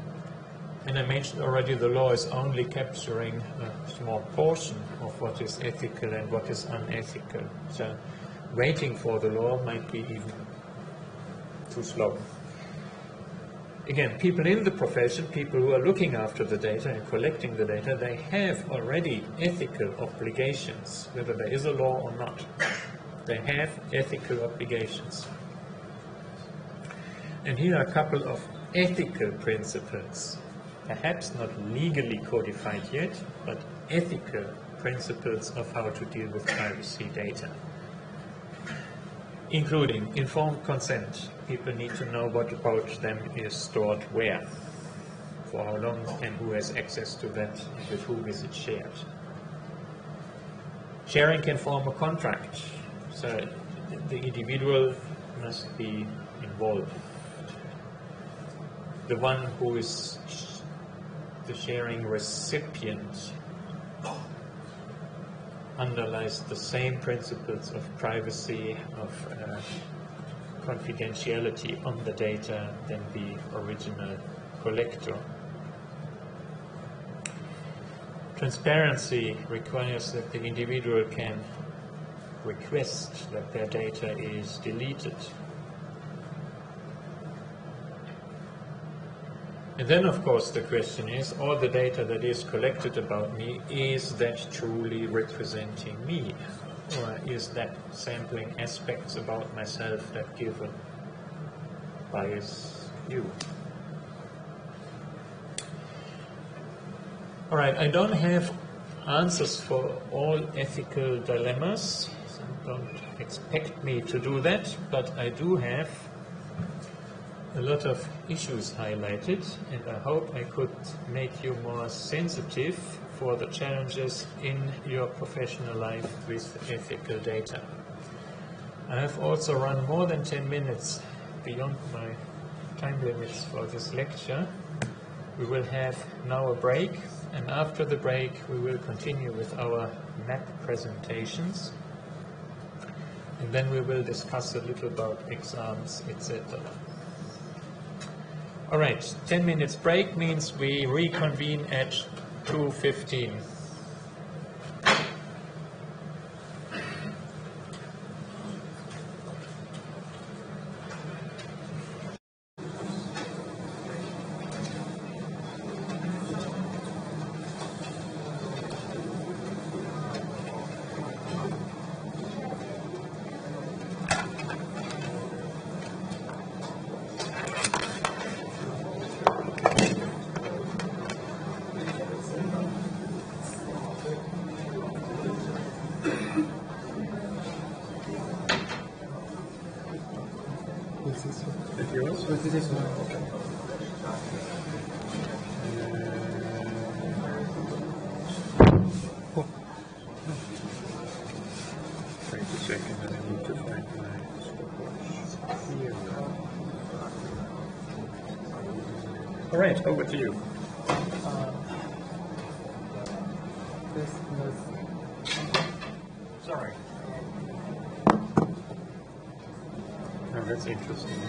And I mentioned already the law is only capturing a small portion of what is ethical and what is unethical. So waiting for the law might be even too slow. Again, people in the profession, people who are looking after the data and collecting the data, they have already ethical obligations, whether there is a law or not. They have ethical obligations. And here are a couple of ethical principles, perhaps not legally codified yet, but ethical principles of how to deal with privacy data, including informed consent. People need to know what about them is stored where, for how long, and who has access to that, with whom is it shared. Sharing can form a contract, so the individual must be involved. The one who is the sharing recipient underlies the same principles of privacy, of confidentiality on the data than the original collector. Transparency requires that the individual can request that their data is deleted. And then, of course, the question is, all the data that is collected about me, is that truly representing me? Or is that sampling aspects about myself that give a biased view? All right, I don't have answers for all ethical dilemmas, so don't expect me to do that, but I do have a lot of issues highlighted, and I hope I could make you more sensitive for the challenges in your professional life with ethical data. I have also run more than 10 minutes beyond my time limits for this lecture. We will have now a break, and after the break we will continue with our map presentations, and then we will discuss a little about exams, etc. All right, 10 minutes break means we reconvene at 2:15. Wait a second, I need to find my stopwatch. All right, over to you. Sorry. Oh, that's interesting.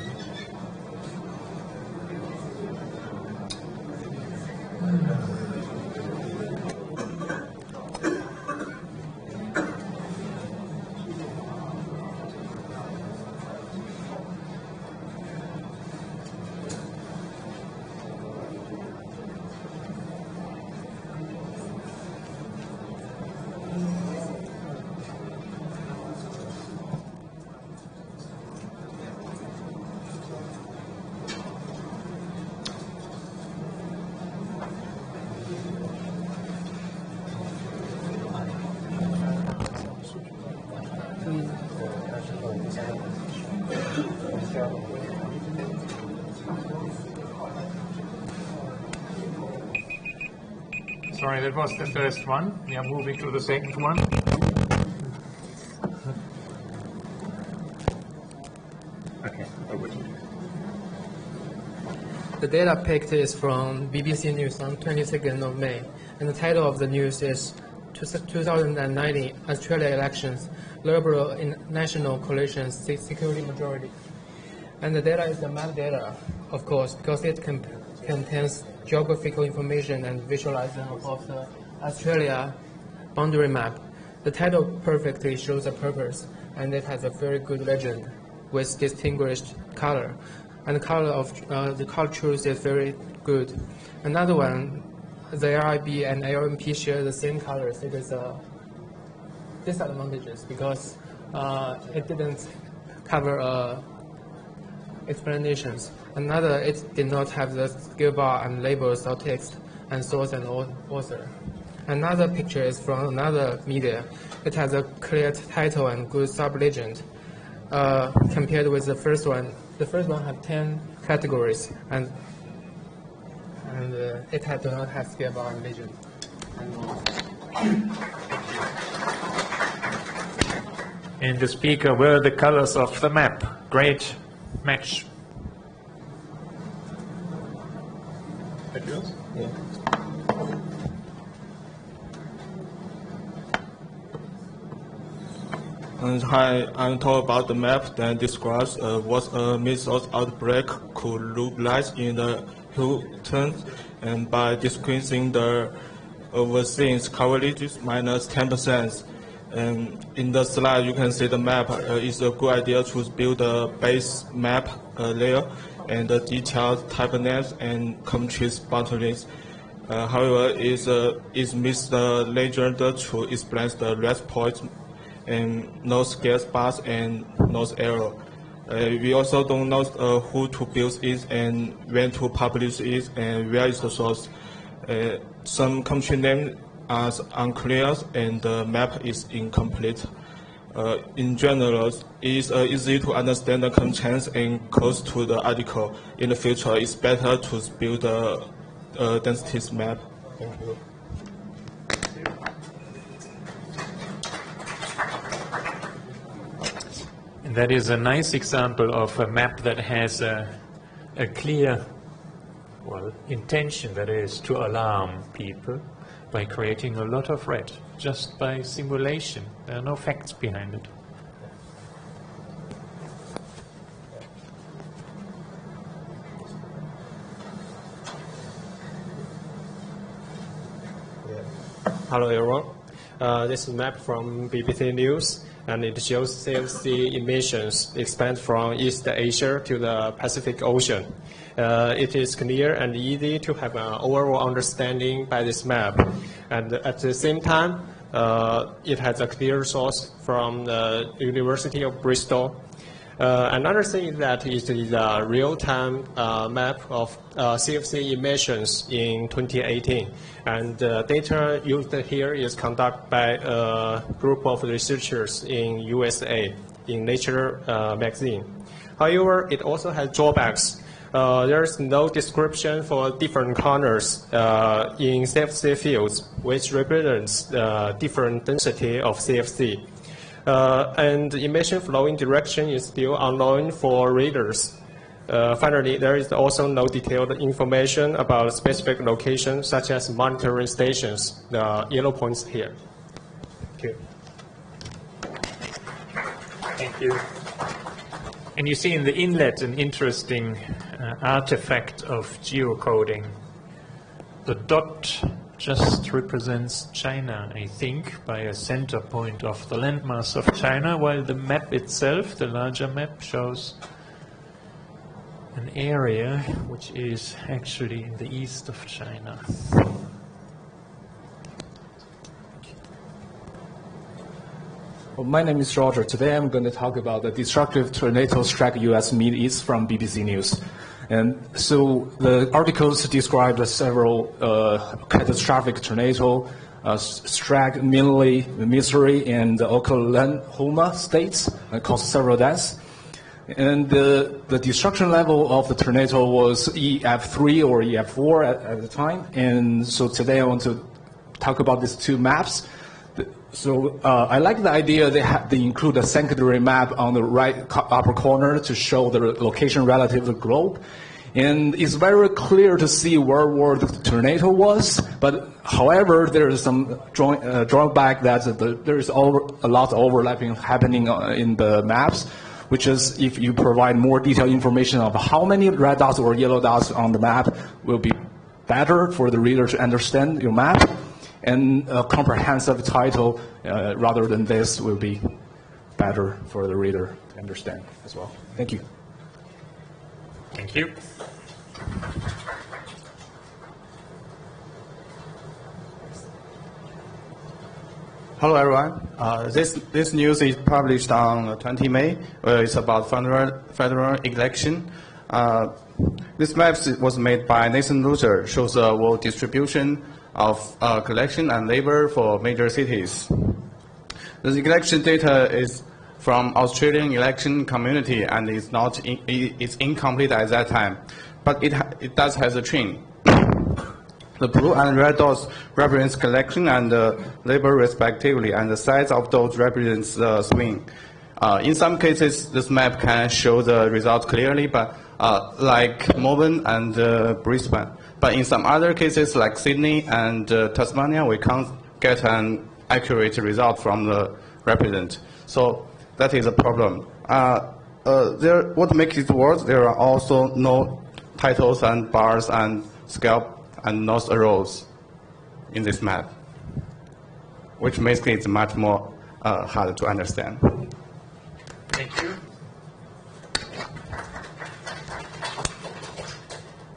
Sorry, that was the first one. We are moving to the second one. Okay, over to you. The data picked is from BBC News on 22nd of May, and the title of the news is 2019 Australia elections, Liberal in National Coalition security majority. And the data is the map data, of course, because it contains geographical information and visualization of the Australia boundary map. The title perfectly shows the purpose, and it has a very good legend with distinguished color. And the color of the color choice is very good. Another one, the LIB and LMP share the same colors. It is disadvantages because it didn't cover explanations. Another, it did not have the skill bar and labels or text and source and author. Another picture is from another media. It has a clear title and good sub-legend. Compared with the first one have 10 categories, and it does not have scale bar and legend. And the speaker, were the colors of the map? Great match. Yeah. Hi, I'm talking about the map that describes what a measles outbreak could look like in the Hilton, and by decreasing the vaccines coverage minus 10%. And in the slide, you can see the map is a good idea to build a base map layer and the detailed type names and countries boundaries. However, it missed the legend to explain the rest points and no scale bars and no error. We also don't know who to build it and when to publish it and where is the source. Some country names are unclear and the map is incomplete. In general, it is easy to understand the contents and close to the article. In the future, it's better to build a density map. Thank you. That is a nice example of a map that has a clear intention, that is to alarm people by creating a lot of red, just by simulation. There are no facts behind it. Hello everyone. This is a map from BBC News, and it shows CFC emissions expand from East Asia to the Pacific Ocean. It is clear and easy to have an overall understanding by this map. And at the same time, it has a clear source from the University of Bristol. Another thing is that it is a real-time map of CFC emissions in 2018. And the data used here is conducted by a group of researchers in USA in Nature magazine. However, it also has drawbacks. There's no description for different corners in CFC fields, which represents the different density of CFC. And emission flowing direction is still unknown for readers. Finally, there is also no detailed information about specific locations, such as monitoring stations, the yellow points here. Thank you. Thank you. And you see in the inlet an interesting artifact of geocoding. The dot just represents China, I think, by a center point of the landmass of China, while the map itself, the larger map, shows an area which is actually in the east of China. Well, my name is Roger. Today I'm going to talk about the destructive tornado struck U.S. Mid-East from BBC News. And so the articles describe several catastrophic tornado struck mainly Missouri and Oklahoma states and caused several deaths. And the destruction level of the tornado was EF3 or EF4 at the time. And so today I want to talk about these two maps. So I like the idea they include a secondary map on the right upper corner to show the location relative to the globe. And it's very clear to see where the tornado was, but however, there is some drawback that there is a lot of overlapping happening in the maps, which is if you provide more detailed information of how many red dots or yellow dots on the map will be better for the reader to understand your map, and a comprehensive title rather than this will be better for the reader to understand as well. Thank you. Thank you. Hello, everyone. This news is published on 20 May. It's about federal election. This map was made by Nathan Loser, shows the world distribution of collection and labor for major cities. The election data is from Australian election community and it's incomplete at that time, but it does has a trend. The blue and red dots represents collection and labor respectively, and the size of those represents the swing. In some cases, this map can show the result clearly, but like Melbourne and Brisbane. But in some other cases, like Sydney and Tasmania, we can't get an accurate result from the represent. So that is a problem. What makes it worse, there are also no titles and bars and scalp and nose arrows in this map, which makes it much more hard to understand. Thank you.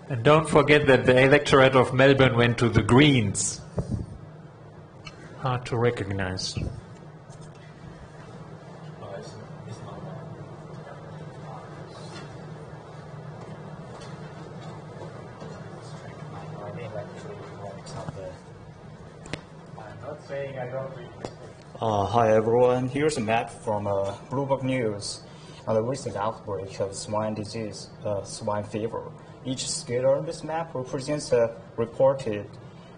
And don't forget that the electorate of Melbourne went to the Greens. Hard to recognize. Hi everyone, here's a map from Bloomberg News on the recent outbreak of swine disease, swine fever. Each scalar on this map represents a reported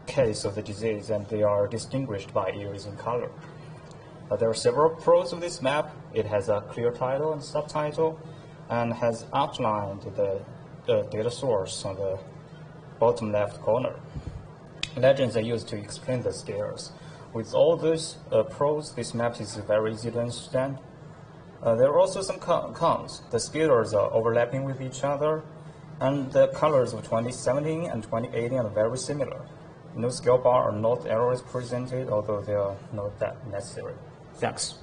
case of the disease, and they are distinguished by areas in color. There are several pros of this map. It has a clear title and subtitle, and has outlined the data source on the bottom left corner. Legends are used to explain the scalars. With all those pros, this map is very easy to understand. There are also some cons. The scalars are overlapping with each other, and the colors of 2017 and 2018 are very similar. No scale bar or not arrow is presented, although they are not that necessary. Thanks.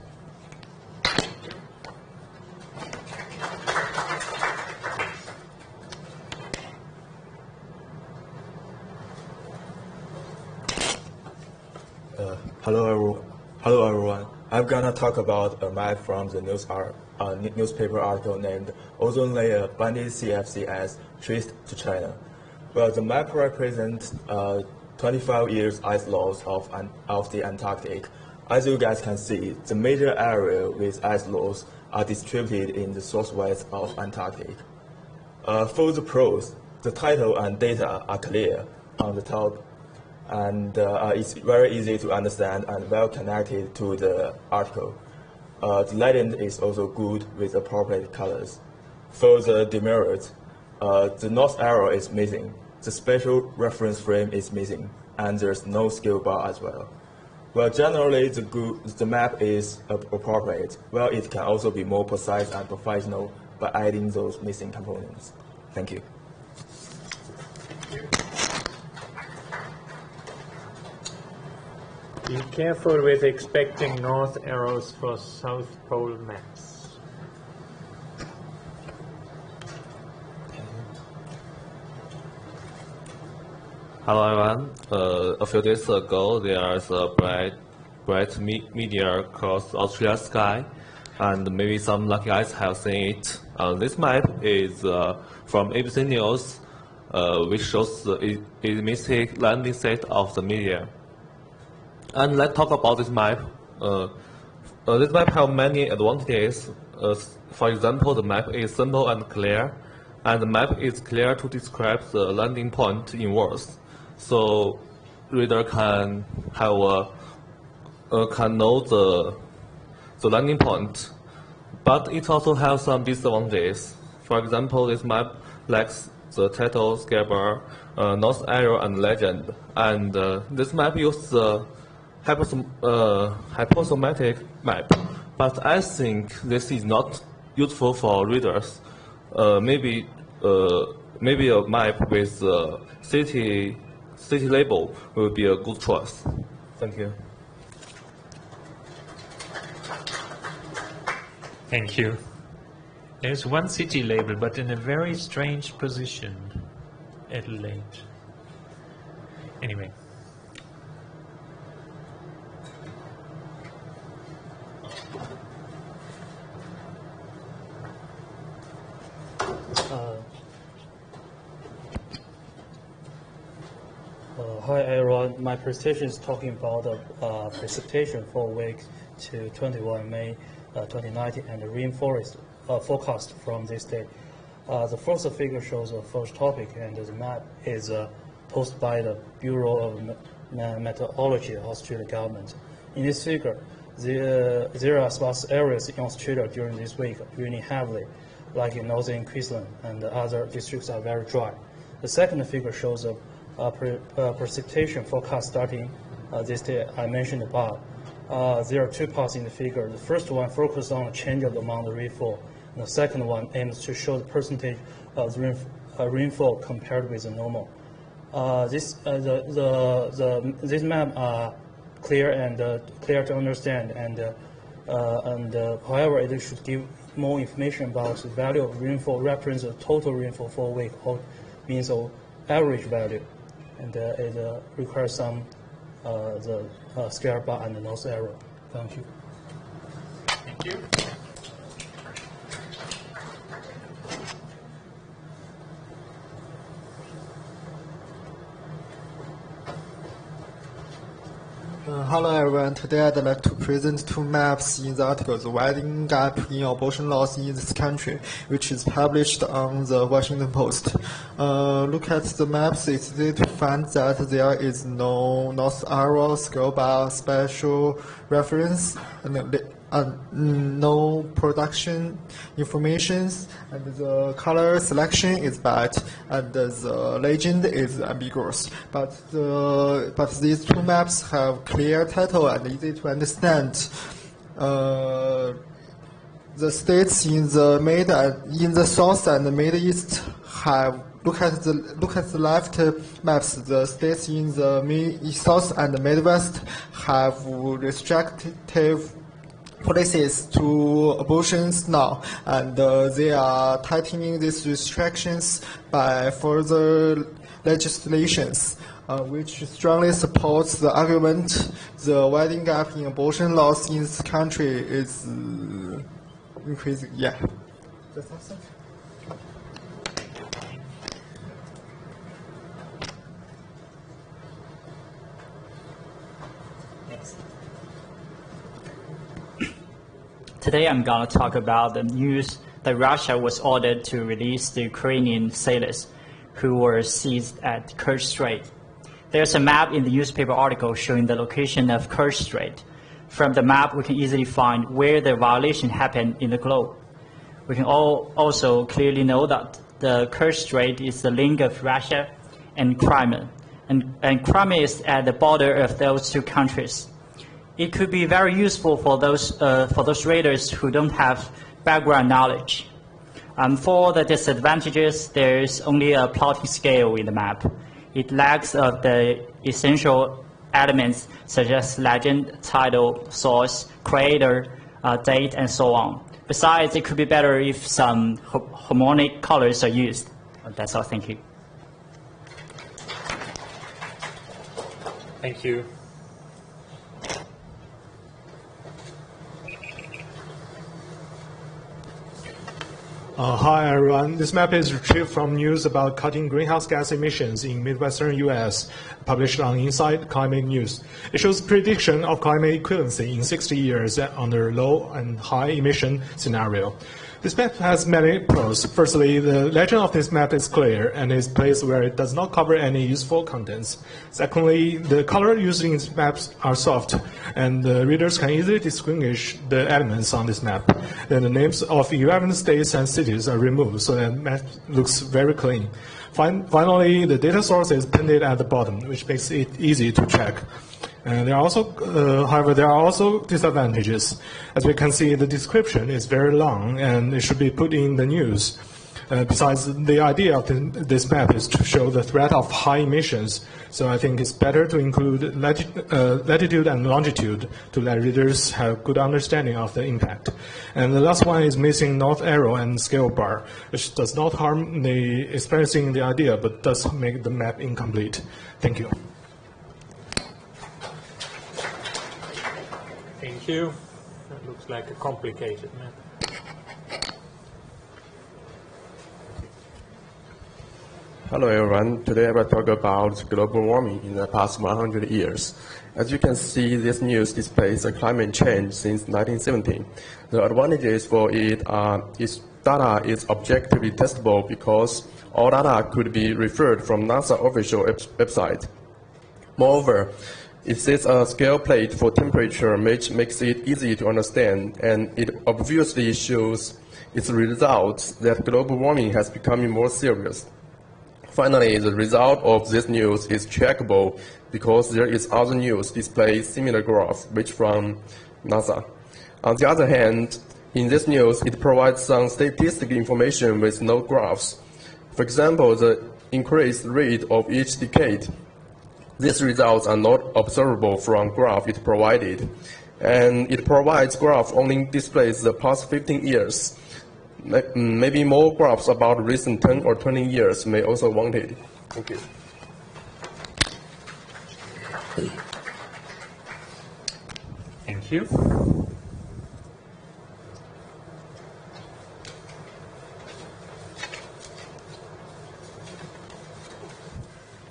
Hello everyone. I'm gonna talk about a map from the newspaper article named Ozone Layer Banded CFC as Traced to China. Well, the map represents 25 years ice loss of the Antarctic. As you guys can see, the major area with ice loss are distributed in the southwest of Antarctic. For the pros, the title and data are clear on the top, and it's very easy to understand and well connected to the article. The lighting is also good with appropriate colors. For the demerits, the north arrow is missing, the special reference frame is missing, and there's no scale bar as well. Well, generally the map is appropriate. Well, it can also be more precise and professional by adding those missing components. Thank you. Be careful with expecting north arrows for South Pole maps. Hello everyone. A few days ago, there's a bright meteor across Australia's sky, and maybe some lucky eyes have seen it. This map is from ABC News, which shows the mystic landing site of the meteor. And let's talk about this map. This map has many advantages. For example, the map is simple and clear, and the map is clear to describe the landing point in words, so reader can have can know the landing point. But it also has some disadvantages. For example, this map lacks the title, scale bar, north arrow, and legend. And this map uses the hypothematic map, but I think this is not useful for readers. Maybe a map with city label will be a good choice. Thank you. Thank you. There's one city label, but in a very strange position. Adelaide. Anyway. Hi everyone, my presentation is talking about the precipitation for week to 21 May 2019 and the rainforest forecast from this day. The first figure shows the first topic, and the map is posted by the Bureau of Meteorology of Australia government. In this figure, there are sparse areas in Australia during this week raining heavily, like in northern Queensland, and the other districts are very dry. The second figure shows a precipitation forecast starting this day I mentioned above. There are two parts in the figure. The first one focuses on the change of the amount of rainfall, and the second one aims to show the percentage of the rainfall compared with the normal. This map are clear to understand, and however, it should give more information about the value of rainfall represents the total rainfall for a week, or means of average value, and it requires some the scale bar and the north arrow. Thank you. Thank you. Hello everyone, today I'd like to present two maps in the article, The Widening Gap in Abortion Laws in this Country, which is published on the Washington Post. Look at the maps, it's easy to find that there is no north arrow, scale bar, special reference, and no production information, and the color selection is bad, and the legend is ambiguous. But these two maps have clear title and easy to understand. The states in the south and the Middle East have look at the left maps. The states in the south and the Midwest have restrictive policies to abortions now, and they are tightening these restrictions by further legislations, which strongly supports the argument the widening gap in abortion laws in this country is increasing. Yeah. That's awesome. Today I'm going to talk about the news that Russia was ordered to release the Ukrainian sailors who were seized at Kerch Strait. There's a map in the newspaper article showing the location of Kerch Strait. From the map, we can easily find where the violation happened in the globe. We can also clearly know that the Kerch Strait is the link of Russia and Crimea, and Crimea is at the border of those two countries. It could be very useful for those readers who don't have background knowledge. For the disadvantages, there is only a plotting scale in the map. It lacks of the essential elements such as legend, title, source, creator, date, and so on. Besides, it could be better if some harmonic colors are used. That's all. Thank you. Thank you. Hi everyone, this map is retrieved from news about cutting greenhouse gas emissions in Midwestern US, published on Inside Climate News. It shows prediction of climate equivalency in 60 years under low and high emission scenario. This map has many pros. Firstly, the legend of this map is clear and is placed where it does not cover any useful contents. Secondly, the color used in these maps are soft, and the readers can easily distinguish the elements on this map. Then the names of 11 states and cities are removed, so that map looks very clean. Finally, the data source is pinned at the bottom, which makes it easy to check. And there are also, however, there are also disadvantages. As we can see, the description is very long, and it should be put in the news. Besides, the idea of this map is to show the threat of high emissions, so I think it's better to include latitude and longitude to let readers have good understanding of the impact. And the last one is missing north arrow and scale bar, which does not harm the expressing the idea, but does make the map incomplete. Thank you. Thank you. That looks like a complicated map. Hello everyone, today I will talk about global warming in the past 100 years. As you can see, this news displays the climate change since 1970. The advantages for it are its data is objectively testable because all data could be referred from NASA official website. Moreover, it sets a scale plate for temperature, which makes it easy to understand, and it obviously shows its results that global warming has become more serious. Finally, the result of this news is checkable because there is other news display similar graphs, which from NASA. On the other hand, in this news, it provides some statistical information with no graphs. For example, the increased rate of each decade. These results are not observable from graph it provided, and it provides graph only displays the past 15 years. Maybe more graphs about recent 10 or 20 years may also wanted. Thank you. Thank you.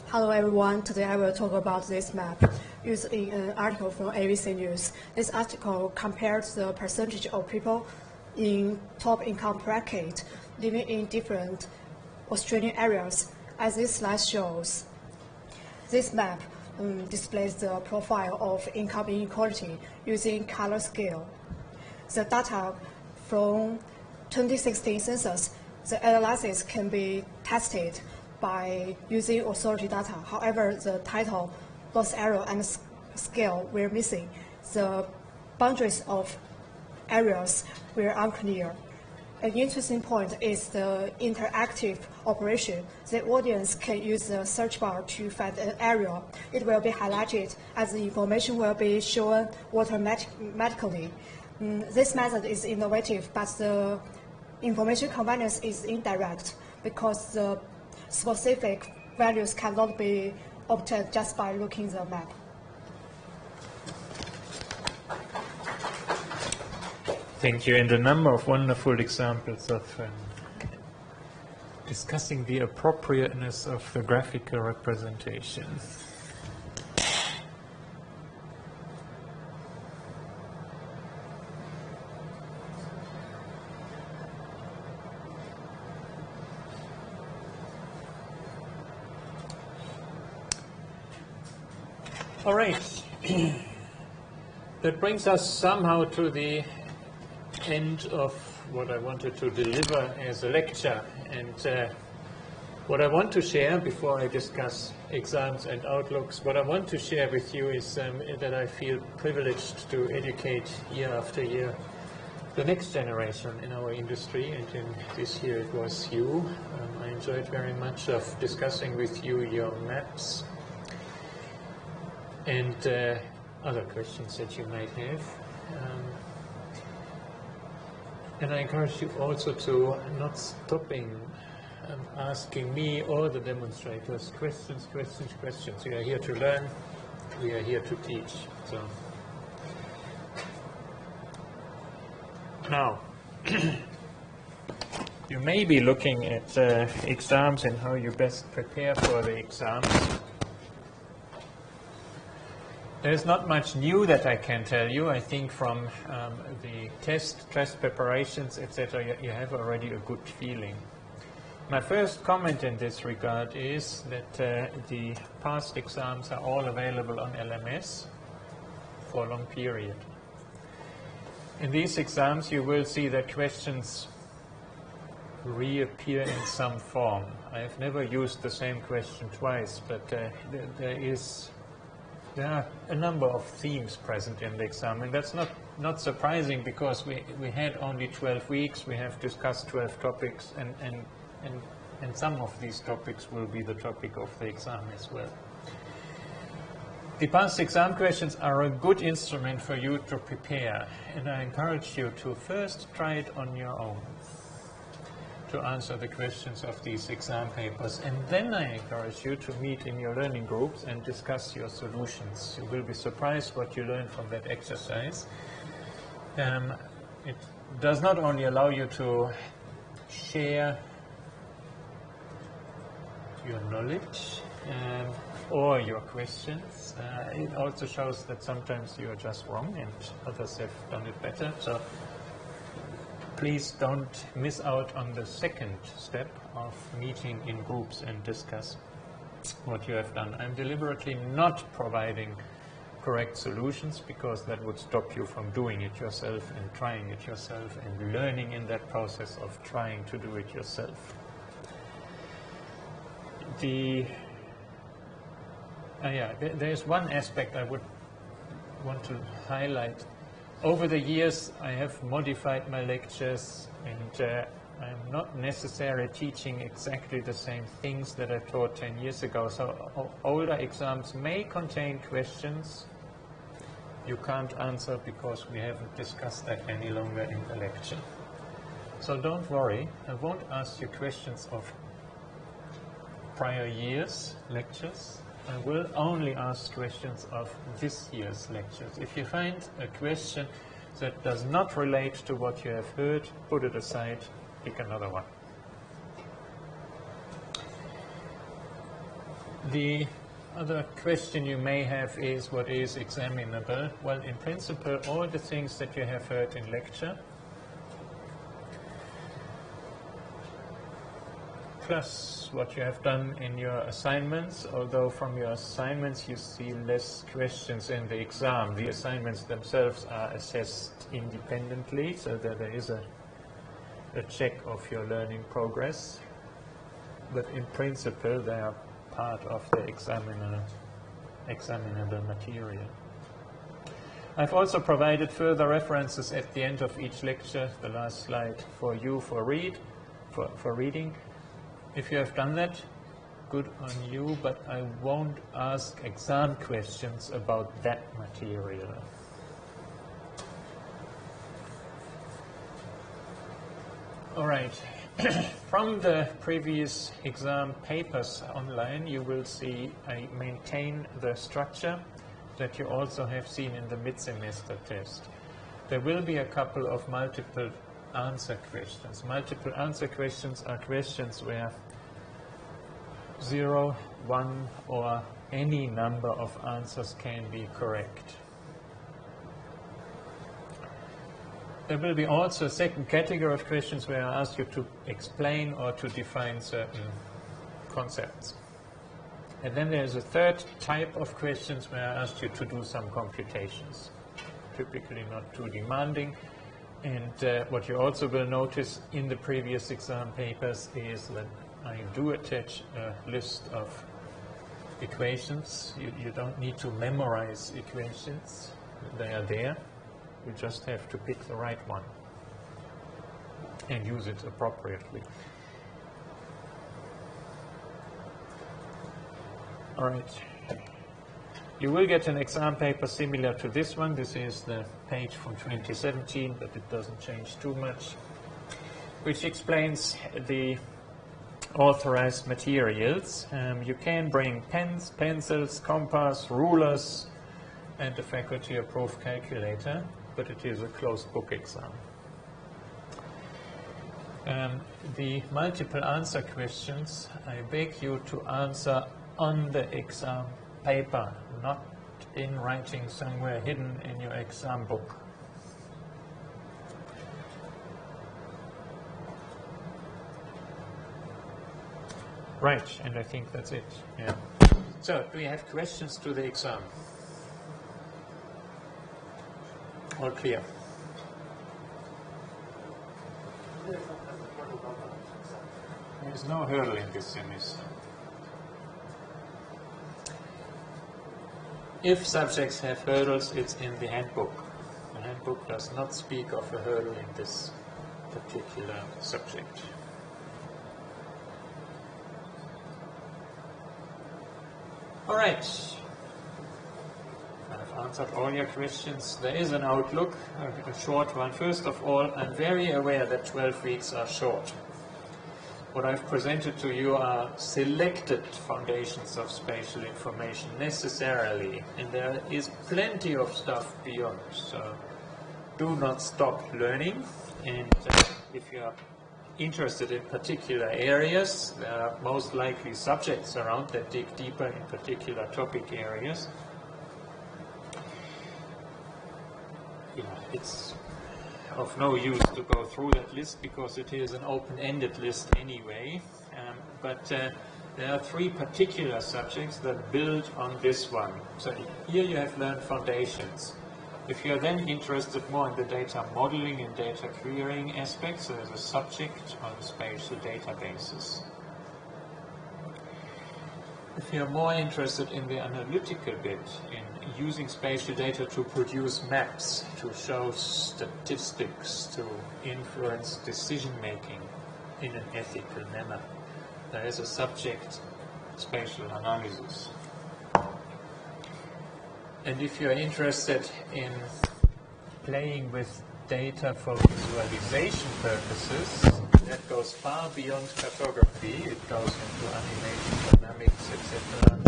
Hello everyone, today I will talk about this map used in an article from ABC News. This article compares the percentage of people in top income bracket living in different Australian areas. As this slide shows, this map displays the profile of income inequality using color scale. The data from 2016 census, the analysis can be tested by using authority data. However, the title, loss arrow, and scale were missing. The boundaries of areas were unclear. An interesting point is the interactive operation. The audience can use the search bar to find an area. It will be highlighted as the information will be shown automatically. This method is innovative, but the information convenience is indirect because the specific values cannot be obtained just by looking at the map. Thank you, and a number of wonderful examples of discussing the appropriateness of the graphical representation. All right. That brings us somehow to the end of what I wanted to deliver as a lecture, and what I want to share before I discuss exams and outlooks, what I want to share with you is that I feel privileged to educate year after year the next generation in our industry, and in this year it was you. I enjoyed very much of discussing with you your maps and other questions that you might have. And I encourage you also to not stopping asking me or the demonstrators questions. We are here to learn, we are here to teach. So now, you may be looking at exams and how you best prepare for the exams. There's not much new that I can tell you. I think from the test preparations, etc., you have already a good feeling. My first comment in this regard is that the past exams are all available on LMS for a long period. In these exams, you will see that questions reappear in some form. I have never used the same question twice, but there are a number of themes present in the exam, and that's not surprising because we had only 12 weeks, we have discussed 12 topics, and some of these topics will be the topic of the exam as well. The past exam questions are a good instrument for you to prepare, and I encourage you to first try it on your own, to answer the questions of these exam papers, and then I encourage you to meet in your learning groups and discuss your solutions. You will be surprised what you learn from that exercise. It does not only allow you to share your knowledge or your questions, it also shows that sometimes you are just wrong and others have done it better. So please don't miss out on the second step of meeting in groups and discuss what you have done. I'm deliberately not providing correct solutions because that would stop you from doing it yourself and trying it yourself and learning in that process of trying to do it yourself. There's one aspect I would want to highlight. Over the years, I have modified my lectures, and I'm not necessarily teaching exactly the same things that I taught 10 years ago. So older exams may contain questions you can't answer because we haven't discussed that any longer in the lecture. So don't worry, I won't ask you questions of prior years' lectures. I will only ask questions of this year's lectures. If you find a question that does not relate to what you have heard, put it aside, pick another one. The other question you may have is, what is examinable? Well, in principle, all the things that you have heard in lecture, plus what you have done in your assignments, although from your assignments you see less questions in the exam. The assignments themselves are assessed independently, so that there is a check of your learning progress. But in principle, they are part of the examinable material. I've also provided further references at the end of each lecture, the last slide, for you for reading. If you have done that, good on you, but I won't ask exam questions about that material. All right. From the previous exam papers online, you will see I maintain the structure that you also have seen in the mid-semester test. There will be a couple of multiple answer questions. Multiple answer questions are questions where 0, 1, or any number of answers can be correct. There will be also a second category of questions where I ask you to explain or to define certain concepts. And then there's a third type of questions where I ask you to do some computations, typically not too demanding. And what you also will notice in the previous exam papers is that I do attach a list of equations. You don't need to memorize equations. They are there. You just have to pick the right one and use it appropriately. All right. You will get an exam paper similar to this one. This is the page from 2017, but it doesn't change too much, which explains the authorized materials. You can bring pens, pencils, compass, rulers, and a faculty-approved calculator, but it is a closed book exam. The multiple answer questions, I beg you to answer on the exam paper, not in writing somewhere hidden in your exam book. Right, and I think that's it. Yeah. So, do you have questions to the exam? All clear? There's no hurdle in this semester. If subjects have hurdles, it's in the handbook. The handbook does not speak of a hurdle in this particular subject. All right. I've answered all your questions. There is an outlook, a short one. First of all, I'm very aware that 12 weeks are short. What I've presented to you are selected foundations of spatial information necessarily, and there is plenty of stuff beyond. So do not stop learning, and if you're interested in particular areas, there are most likely subjects around that dig deeper in particular topic areas. Yeah, it's of no use to go through that list because it is an open-ended list anyway, but there are 3 particular subjects that build on this one. So here you have learned foundations. If you're then interested more in the data modeling and data querying aspects, there's a subject on spatial databases. If you're more interested in the analytical bit, in using spatial data to produce maps, to show statistics, to influence decision-making in an ethical manner, there is a subject, spatial analysis. And if you're interested in playing with data for visualization purposes, that goes far beyond cartography. It goes into animation, dynamics, etc.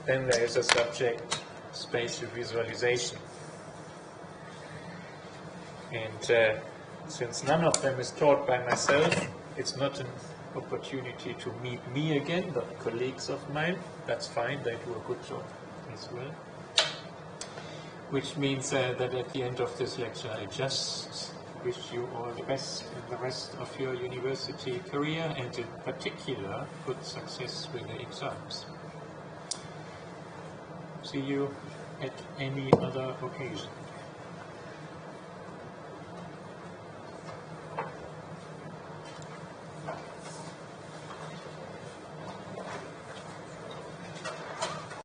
Then there is a subject, spatial visualization. And since none of them is taught by myself, it's not an opportunity to meet me again, but colleagues of mine. That's fine, they do a good job as well. Which means that at the end of this lecture, I just wish you all the best in the rest of your university career, and in particular, good success with the exams. See you at any other occasion.